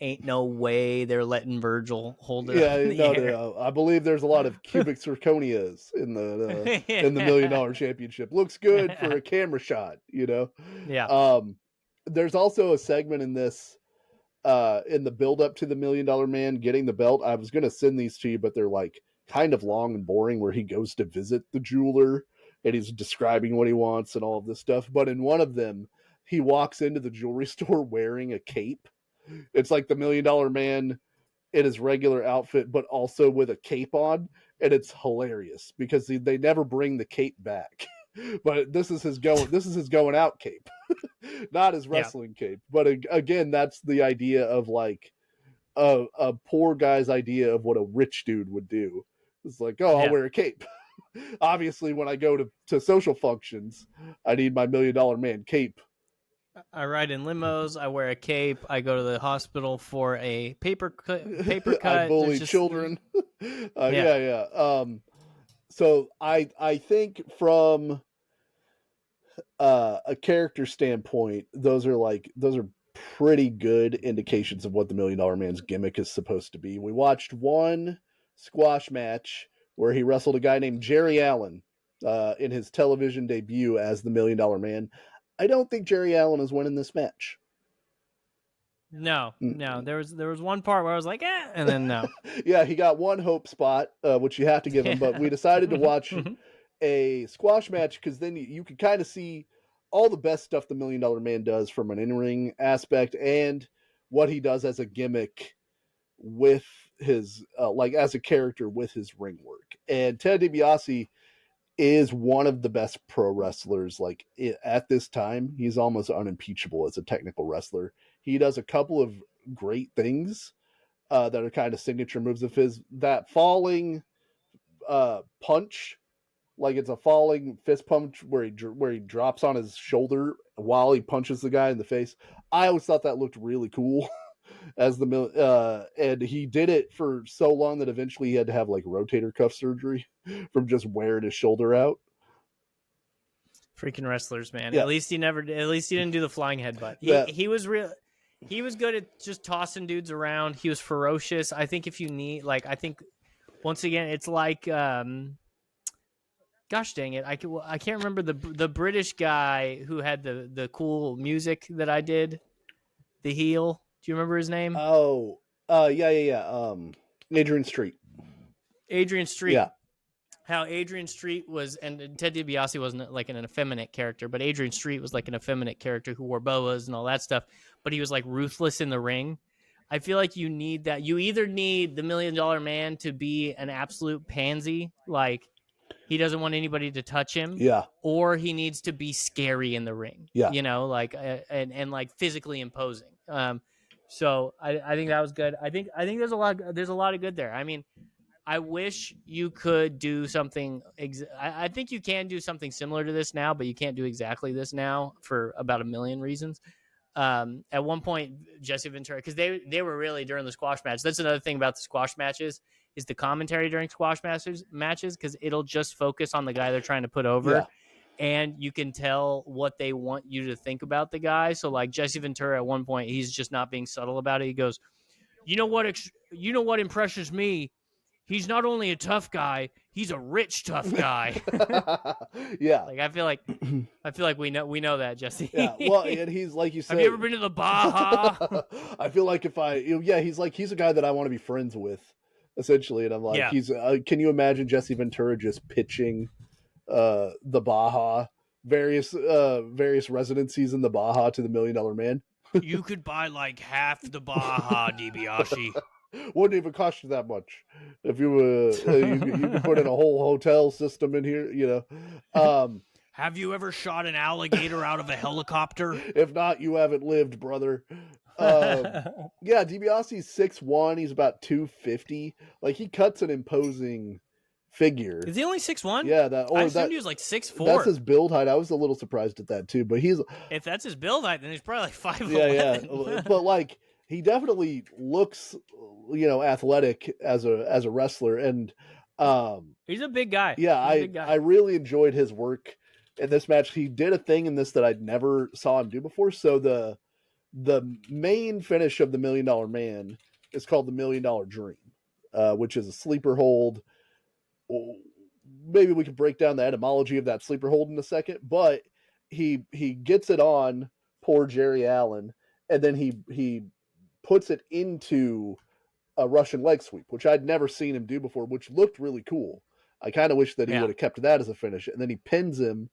ain't no way they're letting Virgil hold it. Yeah, no. I believe there's a lot of cubic zirconias in the $1 Million Championship. Looks good for a camera shot, you know. Yeah. There's also a segment in this, in the build up to the $1 Million Man getting the belt. I was gonna send these to you, but they're like kind of long and boring. Where he goes to visit the jeweler. And he's describing what he wants and all of this stuff. But in one of them, he walks into the jewelry store wearing a cape. It's like the $1 Million Man in his regular outfit, but also with a cape on. And it's hilarious because they never bring the cape back. But this is his going out cape, not his wrestling cape. But again, that's the idea of like a poor guy's idea of what a rich dude would do. It's like, I'll wear a cape. Obviously, when I go to social functions, I need my $1 Million Man cape. I ride in limos. I wear a cape. I go to the hospital for a paper cut. I bully children. So I think from a character standpoint, those are pretty good indications of what the $1 Million Man's gimmick is supposed to be. We watched one squash match where he wrestled a guy named Jerry Allen in his television debut as the $1 Million Man. I don't think Jerry Allen is winning this match. No. There was one part where I was like, and then no. Yeah, he got one hope spot, which you have to give him. But we decided to watch a squash match because then you could kind of see all the best stuff the $1 Million Man does from an in-ring aspect, and what he does as a gimmick with his like as a character with his ring work. And Ted DiBiase is one of the best pro wrestlers like at this time. He's almost unimpeachable as a technical wrestler. He does a couple of great things that are kind of signature moves of his. That falling punch, like it's a falling fist punch where he drops on his shoulder while he punches the guy in the face. I always thought that looked really cool. As and he did it for so long that eventually he had to have like rotator cuff surgery from just wearing his shoulder out. Freaking wrestlers, man. Yeah. At least he didn't do the flying headbutt. He was real. He was good at just tossing dudes around. He was ferocious. I think if you need, like, I think once again, it's like, gosh dang it, I can't remember the British guy who had the cool music that I did, the heel. Do you remember his name? Oh, yeah. Adrian Street. Adrian Street. Yeah. How Adrian Street was, and Ted DiBiase wasn't like an effeminate character, but Adrian Street was like an effeminate character who wore boas and all that stuff, but he was like ruthless in the ring. I feel like you need that. You either need the $1 Million Man to be an absolute pansy, like he doesn't want anybody to touch him, yeah, or he needs to be scary in the ring, yeah, you know, like and like physically imposing. So I think that was good. I think there's a lot of good there. I mean, I wish you could do something. I think you can do something similar to this now, but you can't do exactly this now for about a million reasons. At one point, Jesse Ventura, because they were really during the squash match. That's another thing about the squash matches is the commentary during squash matches because it'll just focus on the guy they're trying to put over. Yeah. And you can tell what they want you to think about the guy. So like Jesse Ventura at one point, he's just not being subtle about it. He goes, you know what impresses me? He's not only a tough guy, he's a rich tough guy. Yeah. Like I feel like we know that, Jesse. Yeah. Well, and he's like you said. Have you ever been to the Baja? I feel like he's a guy that I want to be friends with, essentially. And I'm like, can you imagine Jesse Ventura just pitching the Baja, various residencies in the Baja to the $1 Million Man? You could buy like half the Baja, DiBiase. Wouldn't even cost you that much if you you could put in a whole hotel system in here, you know. Have you ever shot an alligator out of a helicopter? If not, you haven't lived, brother. Yeah, DiBiase's 6'1", he's about 250. Like he cuts an imposing figure. Is he only 6'1"? Yeah, I assumed he was like 6'4". That's his build height. I was a little surprised at that too, but if that's his build height, then he's probably like 5'11". Yeah. But like he definitely looks, you know, athletic as a wrestler, and he's a big guy. Yeah, I really enjoyed his work in this match. He did a thing in this that I'd never saw him do before. So the main finish of the $1 Million Man is called the $1 Million Dream, which is a sleeper hold. Maybe we could break down the etymology of that sleeper hold in a second, but he gets it on poor Jerry Allen, and then he puts it into a Russian leg sweep, which I'd never seen him do before, which looked really cool. I kind of wish that he would have kept that as a finish, and then he pins him.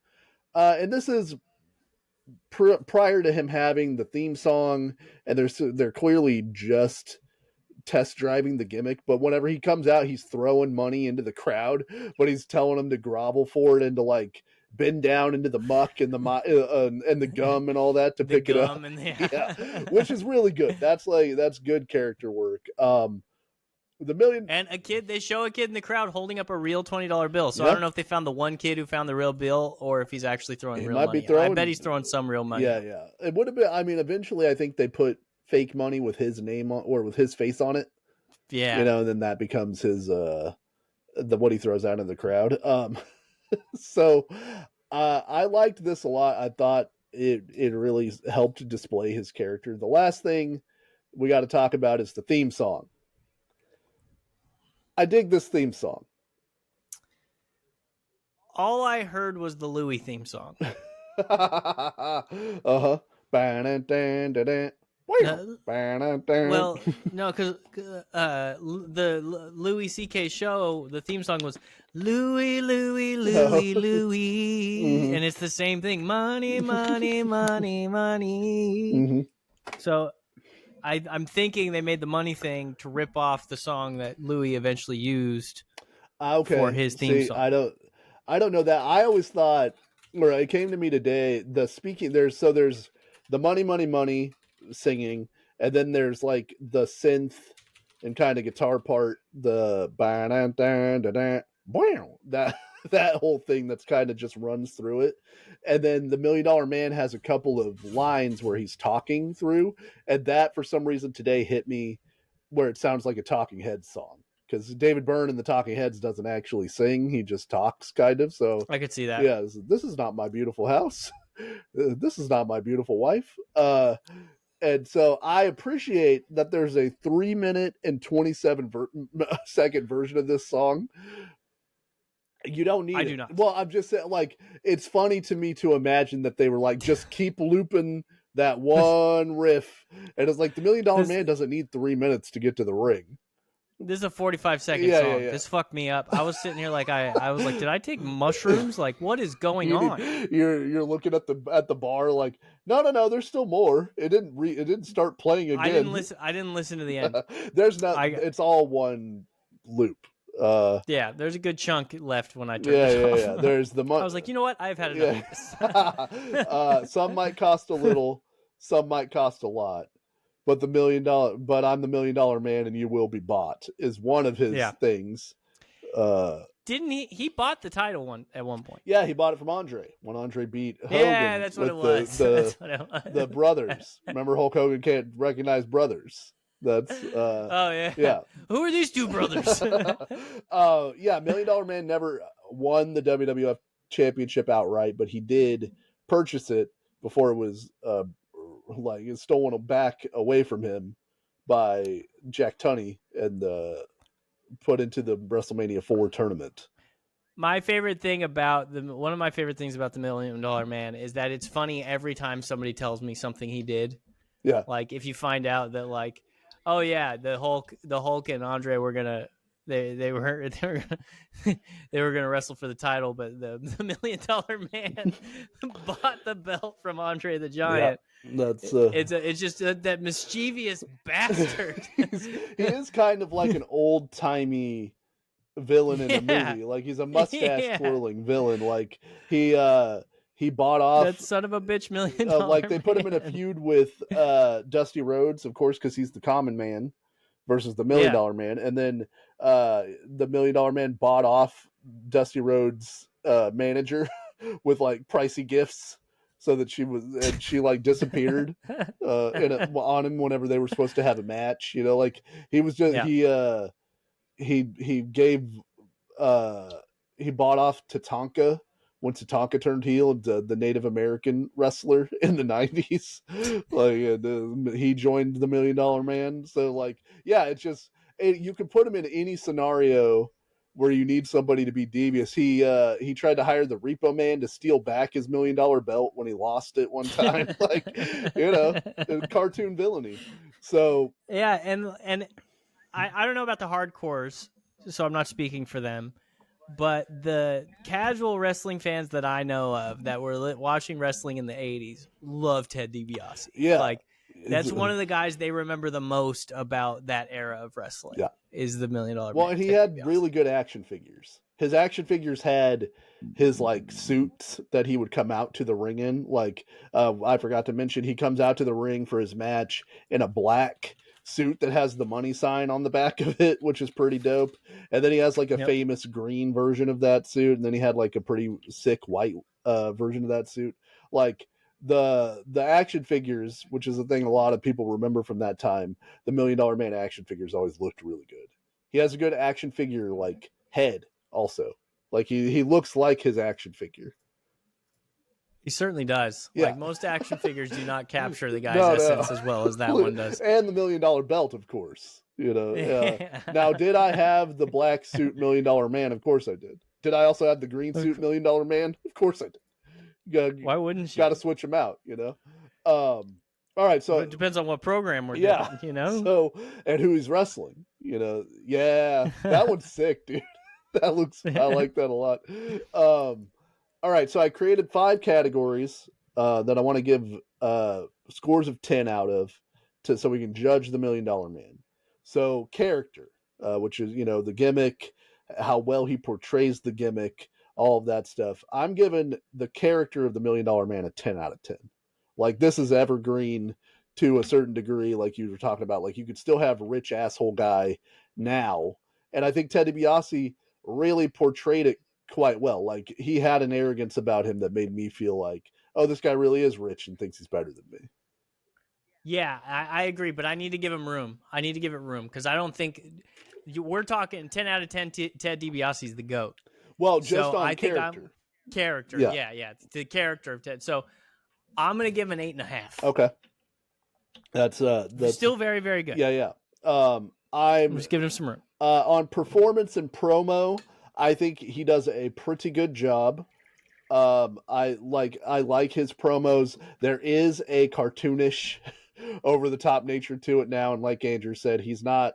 And this is prior to him having the theme song, and they're clearly just test driving the gimmick, but whenever he comes out, he's throwing money into the crowd, but he's telling them to grovel for it and to like bend down into the muck and the gum and all that to pick it up. Which is really good. That's good character work. The million and they show a kid in the crowd holding up a real $20 bill. So I don't know if they found the one kid who found the real bill or if he's actually throwing real money. I bet he's throwing some real money. Yeah. It would have been. I mean, eventually, I think they put fake money with his name on or with his face on it. Yeah, you know, and then that becomes his what he throws out in the crowd. So I liked this a lot. I thought it really helped display his character. The last thing we got to talk about is the theme song. I dig this theme song. All I heard was the Louis theme song. Uh-huh. Well, no, because the Louis C.K. show, the theme song was Louis, Louis, Louis, Louis, and it's the same thing. Money, money, money, money. So I'm thinking they made the money thing to rip off the song that Louis eventually used for his theme song. I don't know that. I always thought, or it came to me today, there's the money, money, money singing, and then there's like the synth and kind of guitar part, the that whole thing that's kind of just runs through it. And then the $1 Million Man has a couple of lines where he's talking through, and that for some reason today hit me where it sounds like a Talking Heads song. Because David Byrne in the Talking Heads doesn't actually sing; he just talks, kind of. So I could see that. Yeah, this is not my beautiful house. This is not my beautiful wife. And so I appreciate that there's a 3-minute and 27-second version of this song. You don't need I it. do not. Well, I'm just saying, like, it's funny to me to imagine that they were like, just keep looping that one riff. And it's like, the $1 Million Man doesn't need 3 minutes to get to the ring. This is a 45-second song. Yeah. This fucked me up. I was sitting here like I was like, did I take mushrooms? Like, what is going on? You're looking at the bar like, no, there's still more. It didn't start playing again. I didn't listen to the end. It's all one loop. Yeah, there's a good chunk left when I turned it off. Yeah. There's the I was like, you know what? I've had enough of this. Some might cost a little, some might cost a lot. But I'm the $1 Million Man and you will be bought is one of his things. Didn't he bought the title at one point? Yeah, he bought it from Andre when Andre beat Hogan. Yeah, that's what it was. The brothers. Remember, Hulk Hogan can't recognize brothers. That's oh yeah. Yeah. Who are these two brothers? Yeah, $1 Million Man never won the WWF championship outright, but he did purchase it before it was like it's stolen back away from him by Jack Tunney and put into the WrestleMania 4 tournament. My favorite thing about one of my favorite things about the $1 Million Man is that it's funny every time somebody tells me something he did. Yeah. Like if you find out that like, oh yeah, the Hulk and Andre were gonna they were gonna wrestle for the title, but the $1 Million Man bought the belt from Andre the Giant. Yeah, that's it's just that mischievous bastard. He is kind of like an old timey villain in a movie. Like he's a mustache twirling villain. Like he bought off that son of a bitch $1 Million. Like they put him in a feud with Dusty Rhodes, of course, because he's the Common Man versus the $1 Million Man, and then the $1 Million Man bought off Dusty Rhodes' manager with like pricey gifts, so that she like disappeared on him whenever they were supposed to have a match. You know, like he was just he bought off Tatanka when Tatanka turned heel, the Native American wrestler in the 90s. Like he joined the $1 Million Man. So like, yeah, it's just you can put him in any scenario where you need somebody to be devious. He tried to hire the Repo Man to steal back his $1 Million belt when he lost it one time. Like, you know, cartoon villainy. So yeah, and I don't know about the hardcores, so I'm not speaking for them. But the casual wrestling fans that I know of that were watching wrestling in the 80s love Ted DiBiase. Yeah. Like, that's one of the guys they remember the most about that era of wrestling. Yeah. Is the $1 Million Man. Well, and he had really good action figures. His action figures had his like suits that he would come out to the ring in. Like, I forgot to mention, he comes out to the ring for his match in a black suit that has the money sign on the back of it, which is pretty dope. And then he has like a famous green version of that suit, and then he had like a pretty sick white version of that suit. Like the action figures, which is a thing a lot of people remember from that time, the $1 Million Man action figures always looked really good. He has a good action figure like head also. Like he looks like his action figure. He certainly does. Yeah. Like most action figures do not capture the guy's essence as well as that one does. And the $1 Million belt, of course. You know. Now, did I have the black suit $1 Million Man? Of course I did. Did I also have the green suit $1 Million Man? Of course I did. Why wouldn't you? Got to switch them out, you know. All right, so it depends on what program we're yeah, doing, you know. So and who he's wrestling, you know. Yeah, that one's sick, dude. That looks. I like that a lot. All right, so I created 5 categories that I want to give scores of 10 out of, so we can judge the $1 Million Man. So character, which is the gimmick, how well he portrays the gimmick, all of that stuff. I'm giving the character of the $1 Million Man a 10 out of 10. Like, this is evergreen to a certain degree, like you were talking about. Like, you could still have rich asshole guy now, and I think Ted DiBiase really portrayed it quite well. Like, he had an arrogance about him that made me feel like, oh, this guy really is rich and thinks he's better than me. Yeah, I agree, but I need to give him room. I need to give it room because I don't think we're talking 10 out of 10. Ted DiBiase's the GOAT. Well, just on character. Character, yeah, the character of Ted. So I'm gonna give him an 8.5. Okay, that's still very, very good. Yeah. I'm just giving him some room on performance and promo. I think he does a pretty good job. I like his promos. There is a cartoonish, over the top nature to it now, and like Andrew said, he's not.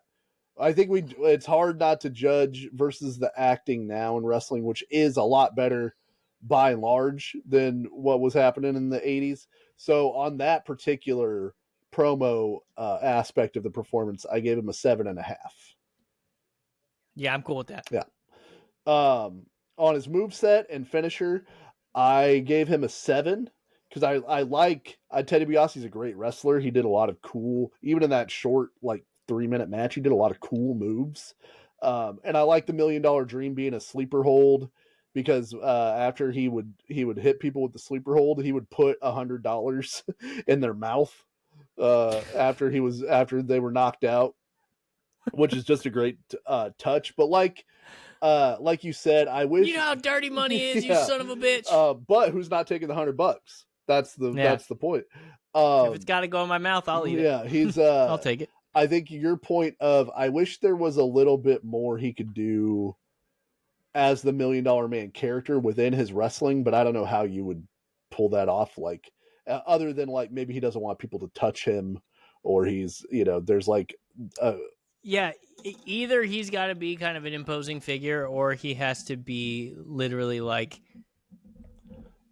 I think it's hard not to judge versus the acting now in wrestling, which is a lot better by and large than what was happening in the 80s. So on that particular promo aspect of the performance, I gave him a 7.5. Yeah, I'm cool with that. Yeah. On his moveset and finisher, I gave him a 7 because I like Ted DiBiase's a great wrestler. He did a lot of cool, even in that short 3-minute match, he did a lot of cool moves. And I like the $1 Million Dream being a sleeper hold, because after he would hit people with the sleeper hold, he would put $100 in their mouth after they were knocked out, which is just a great touch. But like you said, I wish, you know how dirty money is, you son of a bitch. But who's not taking the $100? That's the point. If it's got to go in my mouth, I'll eat it. Yeah, he's I'll take it. I think your point of, I wish there was a little bit more he could do as the $1 Million Man character within his wrestling, but I don't know how you would pull that off. Other than maybe he doesn't want people to touch him, or he's there's yeah, either he's got to be kind of an imposing figure, or he has to be literally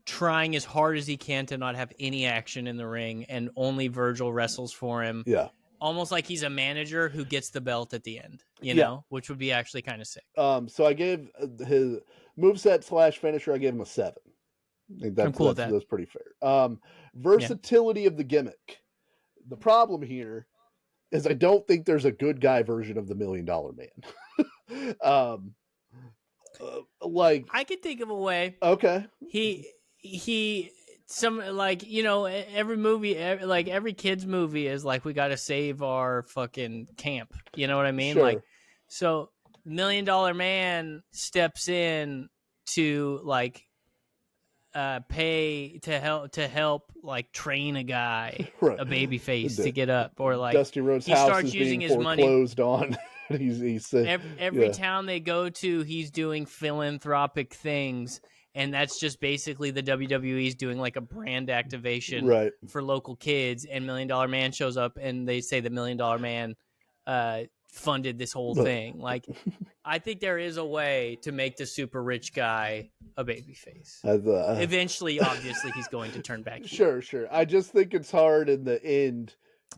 trying as hard as he can to not have any action in the ring, and only Virgil wrestles for him. Yeah. Almost like he's a manager who gets the belt at the end, you know, which would be actually kind of sick. So I gave his moveset / finisher, I gave him a 7. I think I'm cool with that. That's pretty fair. Versatility of the gimmick. The problem here is I don't think there's a good guy version of the $1 Million Man. I could think of a way. Okay. Every movie, every kid's movie is we got to save our fucking camp. You know what I mean? Sure. So $1 Million Man steps in to pay to help train a guy, right. a baby face to get up, or Dusty Rhodes' he house starts is using being his money. foreclosed on. he's every town they go to, he's doing philanthropic things. And that's just basically the WWE's doing a brand activation for local kids. And $1 Million Man shows up, and they say the $1 Million Man funded this whole thing. I think there is a way to make the super rich guy a babyface. Eventually, obviously, he's going to turn back. Sure. I just think it's hard in the end.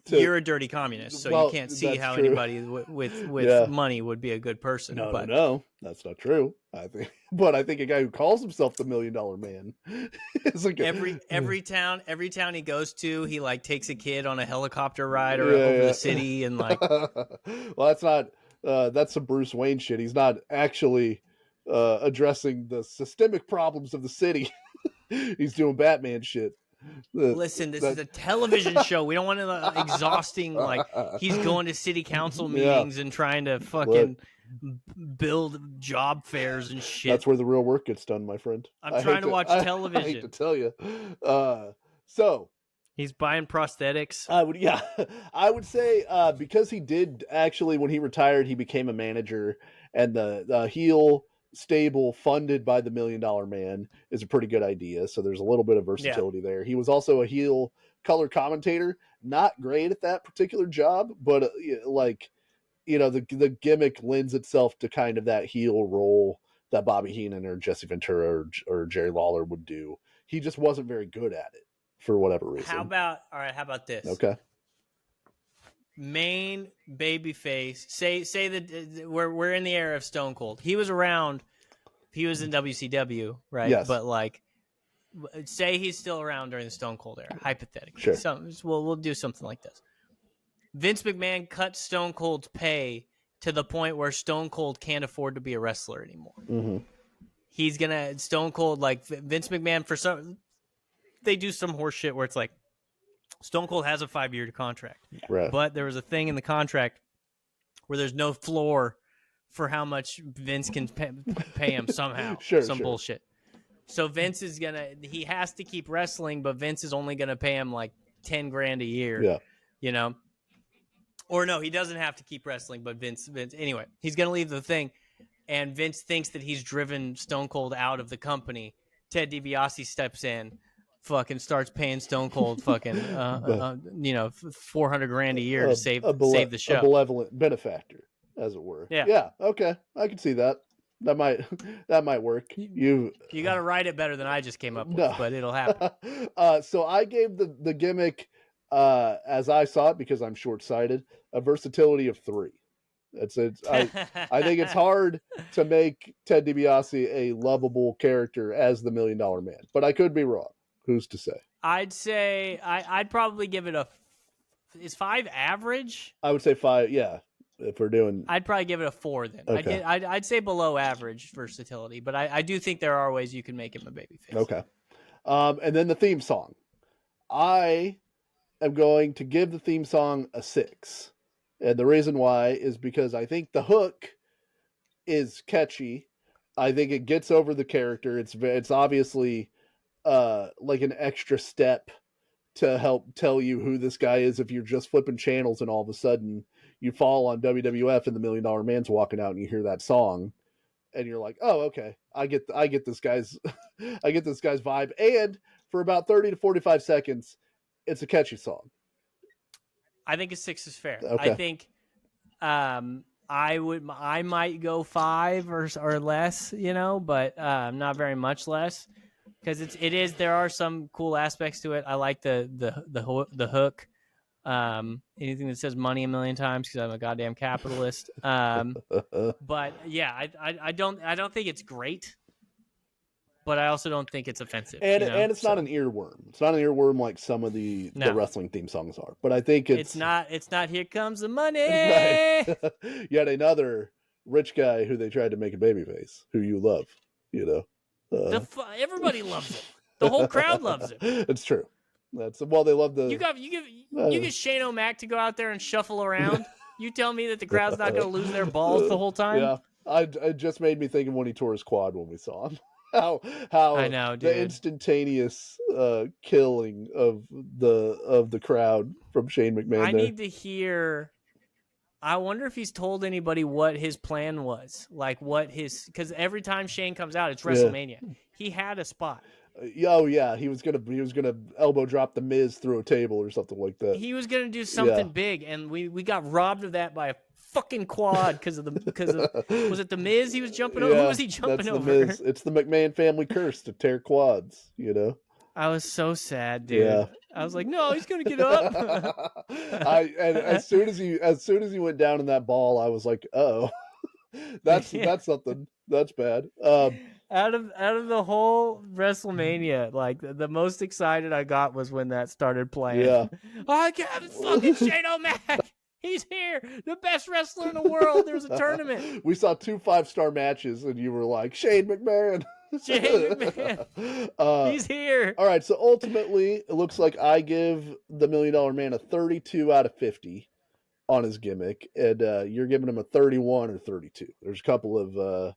You're a dirty communist, so you can't see how anybody with money would be a good person. No, that's not true. I think a guy who calls himself the $1 Million Man is every town he goes to, he takes a kid on a helicopter ride over the city, and well, that's not that's some Bruce Wayne shit. He's not actually addressing the systemic problems of the city. He's doing Batman shit. Listen, this is a television show. We don't want to exhausting he's going to city council meetings and trying to fucking build job fairs and shit. That's where the real work gets done, my friend. I'm trying to watch television. I hate to tell you. So he's buying prosthetics. I would say because he did actually, when he retired, he became a manager, and the heel stable funded by the $1 Million Man is a pretty good idea. So there's a little bit of versatility there. He was also a heel color commentator. Not great at that particular job, but the gimmick lends itself to kind of that heel role that Bobby Heenan or Jesse Ventura or Jerry Lawler would do. He just wasn't very good at it for whatever reason. How about this? Okay. Main babyface. Say that we're in the era of Stone Cold. He was around. He was in WCW, right? Yes. But like, say he's still around during the Stone Cold era, hypothetically. Sure. We'll do something like this. Vince McMahon cut Stone Cold's pay to the point where Stone Cold can't afford to be a wrestler anymore. Mm-hmm. He's gonna Stone Cold, like Vince McMahon, they do some horse shit where it's like Stone Cold has a 5-year contract, right? But there was a thing in the contract where there's no floor for how much Vince can pay him somehow. Sure. Bullshit. So Vince he has to keep wrestling, but Vince is only gonna pay him like $10,000 a year. Yeah. You know. Or no, he doesn't have to keep wrestling, but Vince, anyway, he's going to leave the thing. And Vince thinks that he's driven Stone Cold out of the company. Ted DiBiase steps in, fucking starts paying Stone Cold fucking, $400,000 a year to save the show. A benevolent benefactor, as it were. Yeah. Yeah. Okay. I can see that. That might work. You got to write it better than I just came up with, but it'll happen. So I gave the gimmick, as I saw it, because I'm short-sighted, a versatility of 3. I think it's hard to make Ted DiBiase a lovable character as the $1 Million Man, but I could be wrong. Who's to say? I'd say I'd probably give it is 5 average? I would say 5. Yeah, if we're doing, I'd probably give it a 4 then. Okay. I'd say below average versatility, but I do think there are ways you can make him a babyface. Okay. And then the theme song. I am going to give the theme song a 6. And the reason why is because I think the hook is catchy. I think it gets over the character. It's obviously like an extra step to help tell you who this guy is if you're just flipping channels and all of a sudden you fall on WWF and the $1 Million Man's walking out and you hear that song and you're like, oh, okay, I get this guy's vibe. And for about 30 to 45 seconds, it's a catchy song. I think a 6 is fair. Okay. I think I might go 5 or less, but not very much less, because there are some cool aspects to it. I like the hook. Anything that says money a million times, because I'm a goddamn capitalist. But yeah, I don't think it's great, but I also don't think it's offensive. And it's not an earworm. It's not an earworm like some of the wrestling theme songs are. But I think it's not Here Comes the Money. Right. Yet another rich guy who they tried to make a babyface, who you love. Everybody loves him. The whole crowd loves him. It's true. They love the. You get Shane O'Mac to go out there and shuffle around. You tell me that the crowd's not going to lose their balls the whole time. Yeah, it just made me think of when he tore his quad when we saw him. How I know, dude. The instantaneous killing of the crowd from Shane McMahon. I need to hear. I wonder if he's told anybody what his plan was, like because every time Shane comes out, it's WrestleMania. Yeah. He had a spot. Oh yeah, he was gonna elbow drop the Miz through a table or something like that. He was gonna do something big, and we got robbed of that by a fucking quad because of was it the Miz he was jumping over? Who was he jumping over? The Miz. It's the McMahon family curse to tear quads. I was so sad, dude. Yeah. I was like, no, he's gonna get up. And as soon as he went down in that ball, I was like, oh, that's something. That's bad. Out of the whole WrestleMania, like the most excited I got was when that started playing. Yeah. I got fucking Shane O'Mac. He's here, the best wrestler in the world. There's a tournament. We saw 2 5-star matches, and you were like, Shane McMahon. Shane McMahon. He's here. All right, so ultimately, it looks like I give the $1 Million Man a 32 out of 50 on his gimmick, and you're giving him a 31 or 32. There's a couple of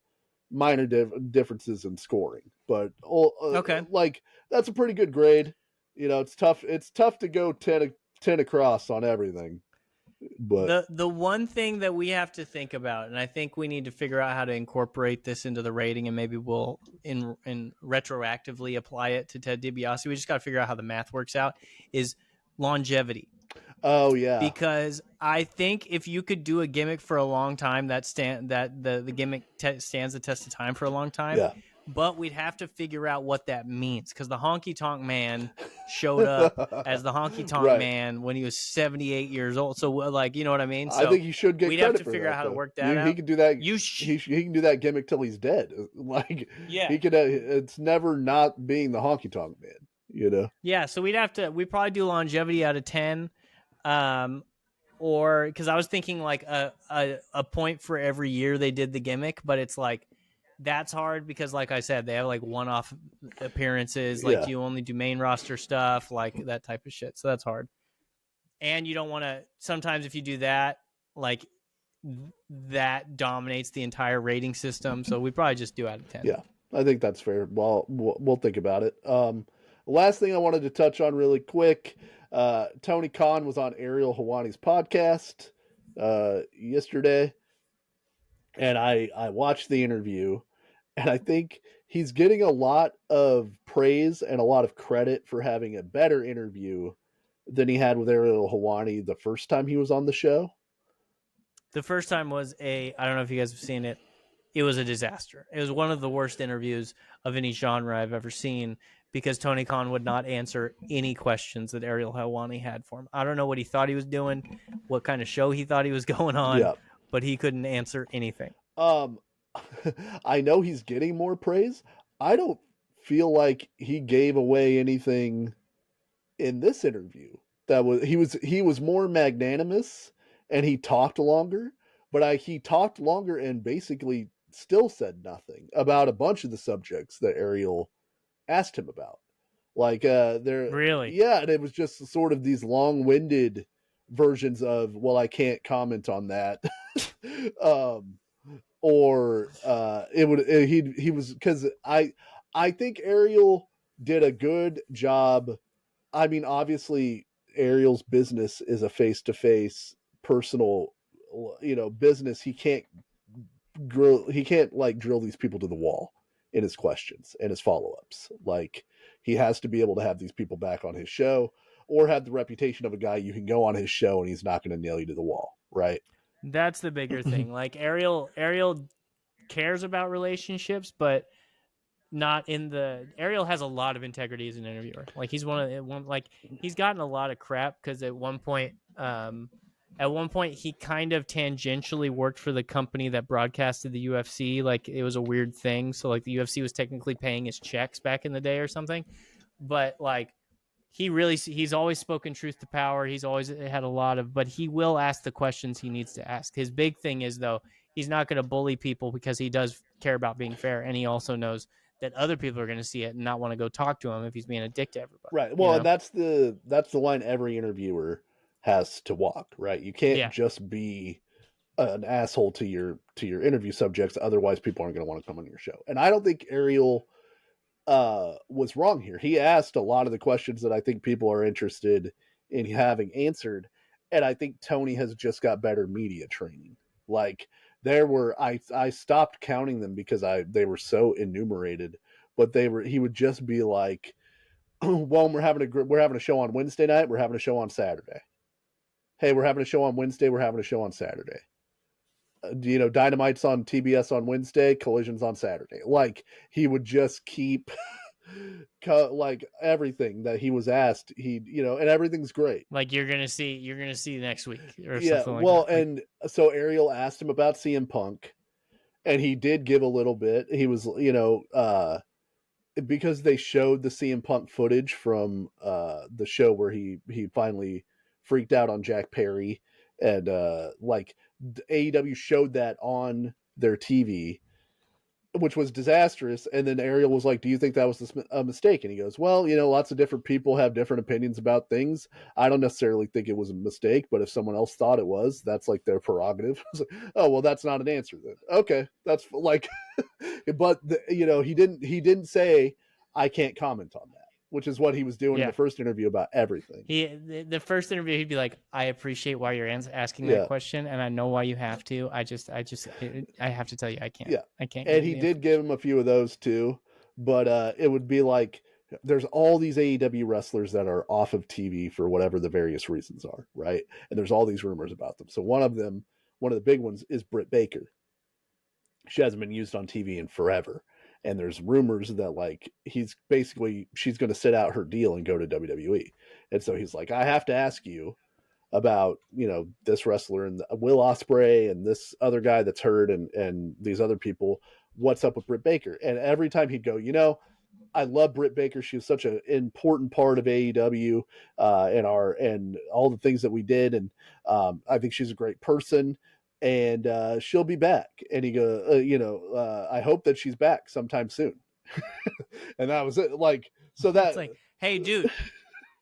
minor differences in scoring, but okay, like that's a pretty good grade. It's tough to go 10 across on everything. But the one thing that we have to think about, and I think we need to figure out how to incorporate this into the rating, and maybe we'll in retroactively apply it to Ted DiBiase. We just got to figure out how the math works out. Is longevity. Oh yeah. Because I think if you could do a gimmick for a long time, that the gimmick stands the test of time for a long time. Yeah. But we'd have to figure out what that means, because the Honky Tonk Man showed up as the Honky Tonk Right. Man when he was 78 years old. So, like, you know what I mean? So I think he should get we'd credit have to for figure that, out how to though. work that out. He can do that. He can do that gimmick till he's dead. Like, Yeah. he could. It's never not being the Honky Tonk Man. You know. Yeah. So we'd probably do longevity out of 10. Or because I was thinking like a point for every year they did the gimmick, but it's like that's hard because, like I said, they have like one-off appearances. Like, Yeah. do you only do main roster stuff, like that type of shit? So that's hard. And you don't want to. Sometimes if you do that, like that dominates the entire rating system. So we probably just do out of 10. Yeah, I think that's fair. Well, we'll think about it. Last thing I wanted to touch on really quick. Tony Khan was on Ariel Helwani's podcast yesterday, and I watched the interview, and I think he's getting a lot of praise and a lot of credit for having a better interview than he had with Ariel Helwani the first time he was on the show. The first time was I don't know if you guys have seen it. It was a disaster. It was one of the worst interviews of any genre I've ever seen, because Tony Khan would not answer any questions that Ariel Helwani had for him. I don't know what he thought he was doing, what kind of show he thought he was going on, but he couldn't answer anything. I know he's getting more praise. I don't feel like he gave away anything in this interview. He was more magnanimous and he talked longer, but he talked longer and basically still said nothing about a bunch of the subjects that Ariel asked him about. Like Really? Yeah, and it was just sort of these long-winded versions of, well, I can't comment on that. He was, because I think Ariel did a good job. I mean, obviously Ariel's business is a face-to-face personal, business. He can't drill these people to the wall in his questions and his follow-ups. Like, he has to be able to have these people back on his show, or have the reputation of a guy you can go on his show and he's not going to nail you to the wall, right? That's the bigger thing. Like, Ariel cares about relationships, but not in the. Ariel has a lot of integrity as an interviewer. Like, he's he's gotten a lot of crap because at one point he kind of tangentially worked for the company that broadcasted the UFC. Like, it was a weird thing. So, like, the UFC was technically paying his checks back in the day or something. But, like, he's always spoken truth to power. He's always had but he will ask the questions he needs to ask. His big thing is, though, he's not going to bully people because he does care about being fair. And he also knows that other people are going to see it and not want to go talk to him if he's being a dick to everybody. Right. Well, and that's the line every interviewer has to walk, right? You can't just be an asshole to your interview subjects, otherwise people aren't going to want to come on your show. And I don't think Ariel was wrong here. He asked a lot of the questions that I think people are interested in having answered, and I think Tony has just got better media training. Like, there were I stopped counting them because they were so enumerated, but he would just be like, well, we're having a show on Wednesday night, we're having a show on Saturday. Hey, we're having a show on Wednesday, we're having a show on Saturday. Dynamite's on TBS on Wednesday, Collision's on Saturday. Like, he would just keep like everything that he was asked, and everything's great. Like, you're gonna see next week or yeah, something like well, that. And so Ariel asked him about CM Punk, and he did give a little bit. He was, because they showed the CM Punk footage from the show where he finally freaked out on Jack Perry, and AEW showed that on their TV, which was disastrous. And then Ariel was like, do you think that was a mistake? And he goes, well, lots of different people have different opinions about things. I don't necessarily think it was a mistake, but if someone else thought it was, that's like their prerogative. Like, oh, well, that's not an answer then. Okay. That's like, but he didn't say, I can't comment on that, which is what he was doing in the first interview about everything. The first interview, he'd be like, I appreciate why you're asking that question, and I know why you have to. I have to tell you, I can't. Yeah. I can't. And he did give him a few of those too, but it would be like, there's all these AEW wrestlers that are off of TV for whatever the various reasons are, right? And there's all these rumors about them. So one of the big ones is Britt Baker. She hasn't been used on TV in forever. And there's rumors that like she's going to sit out her deal and go to WWE. And so he's like, I have to ask you about, this wrestler and Will Ospreay and this other guy that's hurt and these other people. What's up with Britt Baker? And every time he'd go, I love Britt Baker. She was such an important part of AEW and all the things that we did. And I think she's a great person. And she'll be back. And he goes, I hope that she's back sometime soon. And that was it. Like, so that it's like, hey, dude,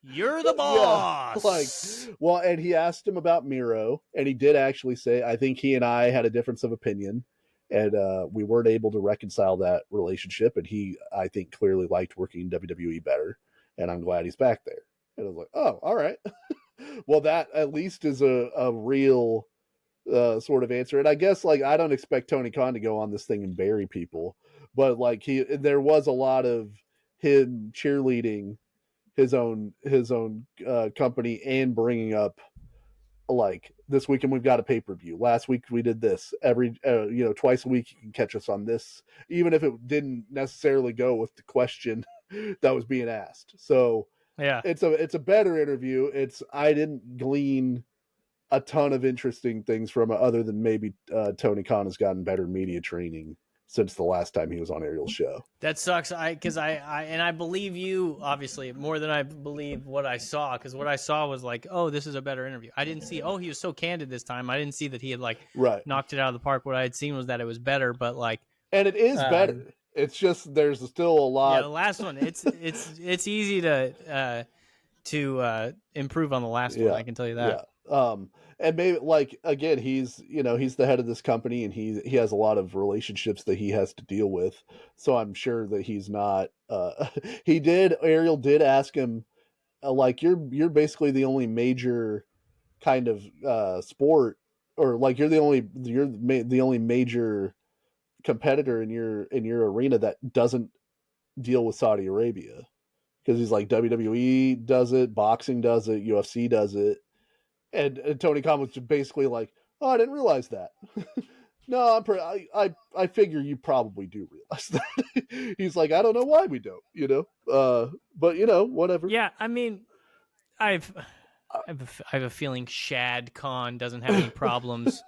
you're the boss. Yeah, and he asked him about Miro, and he did actually say, I think he and I had a difference of opinion, and we weren't able to reconcile that relationship. And he, I think, clearly liked working in WWE better, and I'm glad he's back there. And I was like, oh, all right. Well, that at least is a real sort of answer. And I guess like I don't expect Tony Khan to go on this thing and bury people, but like there was a lot of him cheerleading his own company and bringing up like this weekend we've got a pay-per-view. Last week we did this. Every twice a week you can catch us on this, even if it didn't necessarily go with the question that was being asked. So yeah, it's a better interview. I didn't glean a ton of interesting things from it, other than maybe Tony Khan has gotten better media training since the last time he was on Ariel's show. That sucks. Because I believe you obviously more than I believe what I saw. Because what I saw was like, oh, this is a better interview. I didn't see. Oh, he was so candid this time. I didn't see that he had like knocked it out of the park. What I had seen was that it was better, but like, and it is better. It's just there's still a lot. Yeah, the last one. It's easy to improve on the last one. I can tell you that. Yeah. And maybe like again, he's the head of this company, and he has a lot of relationships that he has to deal with. So I'm sure that he's not. Ariel did ask him, like you're basically the only major kind of sport, or like you're the only major competitor in your arena that doesn't deal with Saudi Arabia, because he's like WWE does it, boxing does it, UFC does it. And Tony Khan was just basically like, oh, I didn't realize that. No, I figure you probably do realize that. He's like, I don't know why we don't, but whatever. Yeah, I mean, I have a feeling Shad Khan doesn't have any problems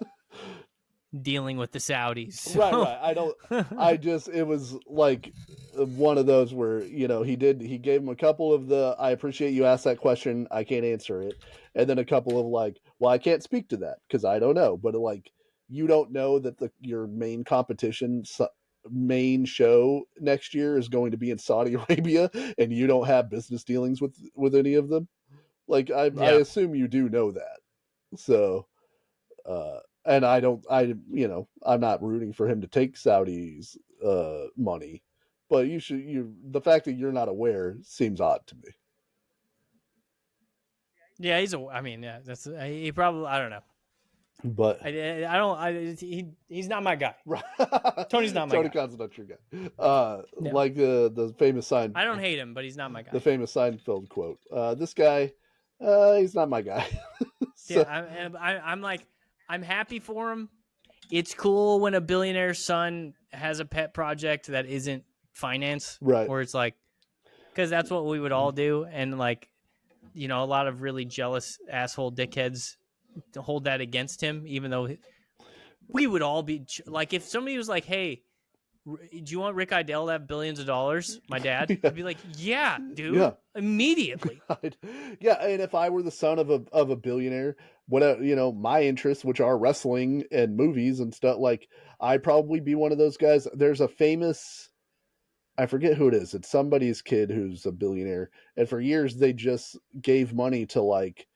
dealing with the Saudis. So. Right. It was like one of those where, he gave him a couple of I appreciate you asked that question, I can't answer it. And then a couple of like, well, I can't speak to that because I don't know. But like, you don't know that your main competition, main show next year is going to be in Saudi Arabia, and you don't have business dealings with any of them. Like, I assume you do know that. So, and I'm not rooting for him to take Saudi's money, but the fact that you're not aware seems odd to me. Yeah, he probably, I don't know. But he's not my guy. Tony's not my Tony guy. Khan's not your guy. Like the famous sign. I don't hate him, but he's not my guy. The famous Seinfeld quote. This guy, he's not my guy. So, yeah, I'm like, I'm happy for him. It's cool when a billionaire's son has a pet project that isn't finance, right? Or it's like, because that's what we would all do, and like, a lot of really jealous asshole dickheads to hold that against him, even though we would all be like, if somebody was like, hey, do you want Rick Idell to have billions of dollars? My dad, yeah. I'd be like, yeah, dude, immediately. God. Yeah, and if I were the son of a billionaire, my interests, which are wrestling and movies and stuff, like I'd probably be one of those guys. There's a famous, I forget who it is. It's somebody's kid who's a billionaire, and for years they just gave money to like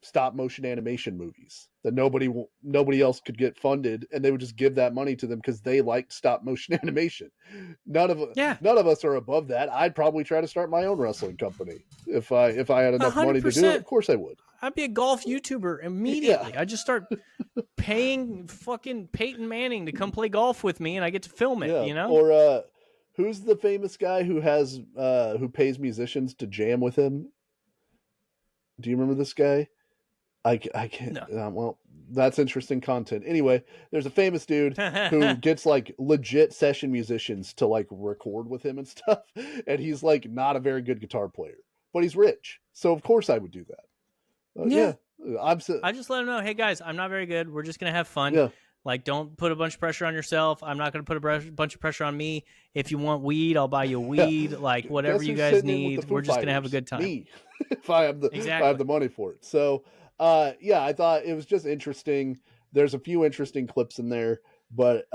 stop motion animation movies that nobody else could get funded, and they would just give that money to them because they liked stop motion animation. None of us are above that. I'd probably try to start my own wrestling company if I had enough 100%. Money to do it. Of course I would. I'd be a golf YouTuber immediately. Yeah. I'd just start paying fucking Peyton Manning to come play golf with me, and I get to film it. Yeah. Or Who's the famous guy who has who pays musicians to jam with him? Do you remember this guy? I can't. No. Well, that's interesting content. Anyway, there's a famous dude who gets like legit session musicians to like record with him and stuff, and he's like not a very good guitar player, but he's rich, so of course I would do that. Yeah. I just let him know, hey guys, I'm not very good. We're just gonna have fun. Yeah. Like, don't put a bunch of pressure on yourself. I'm not gonna put a bunch of pressure on me. If you want weed, I'll buy you weed. Yeah. Like whatever you guys need, we're just gonna have a good time. Me, if I have the money for it. So, yeah, I thought it was just interesting. There's a few interesting clips in there, but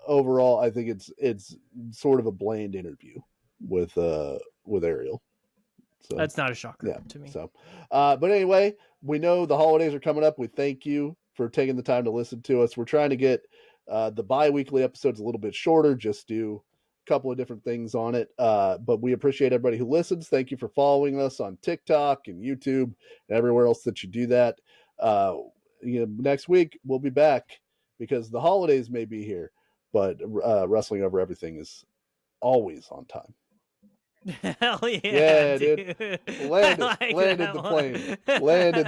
overall, I think it's sort of a bland interview with Ariel. So that's not a shocker to me. So, but anyway, we know the holidays are coming up. We thank you for taking the time to listen to us. We're trying to get the bi-weekly episodes a little bit shorter, just do a couple of different things on it. But we appreciate everybody who listens. Thank you for following us on TikTok and YouTube and everywhere else that you do that. Next week we'll be back because the holidays may be here, but Wrestling Over Everything is always on time. Hell yeah, dude. Landed the plane. Landed the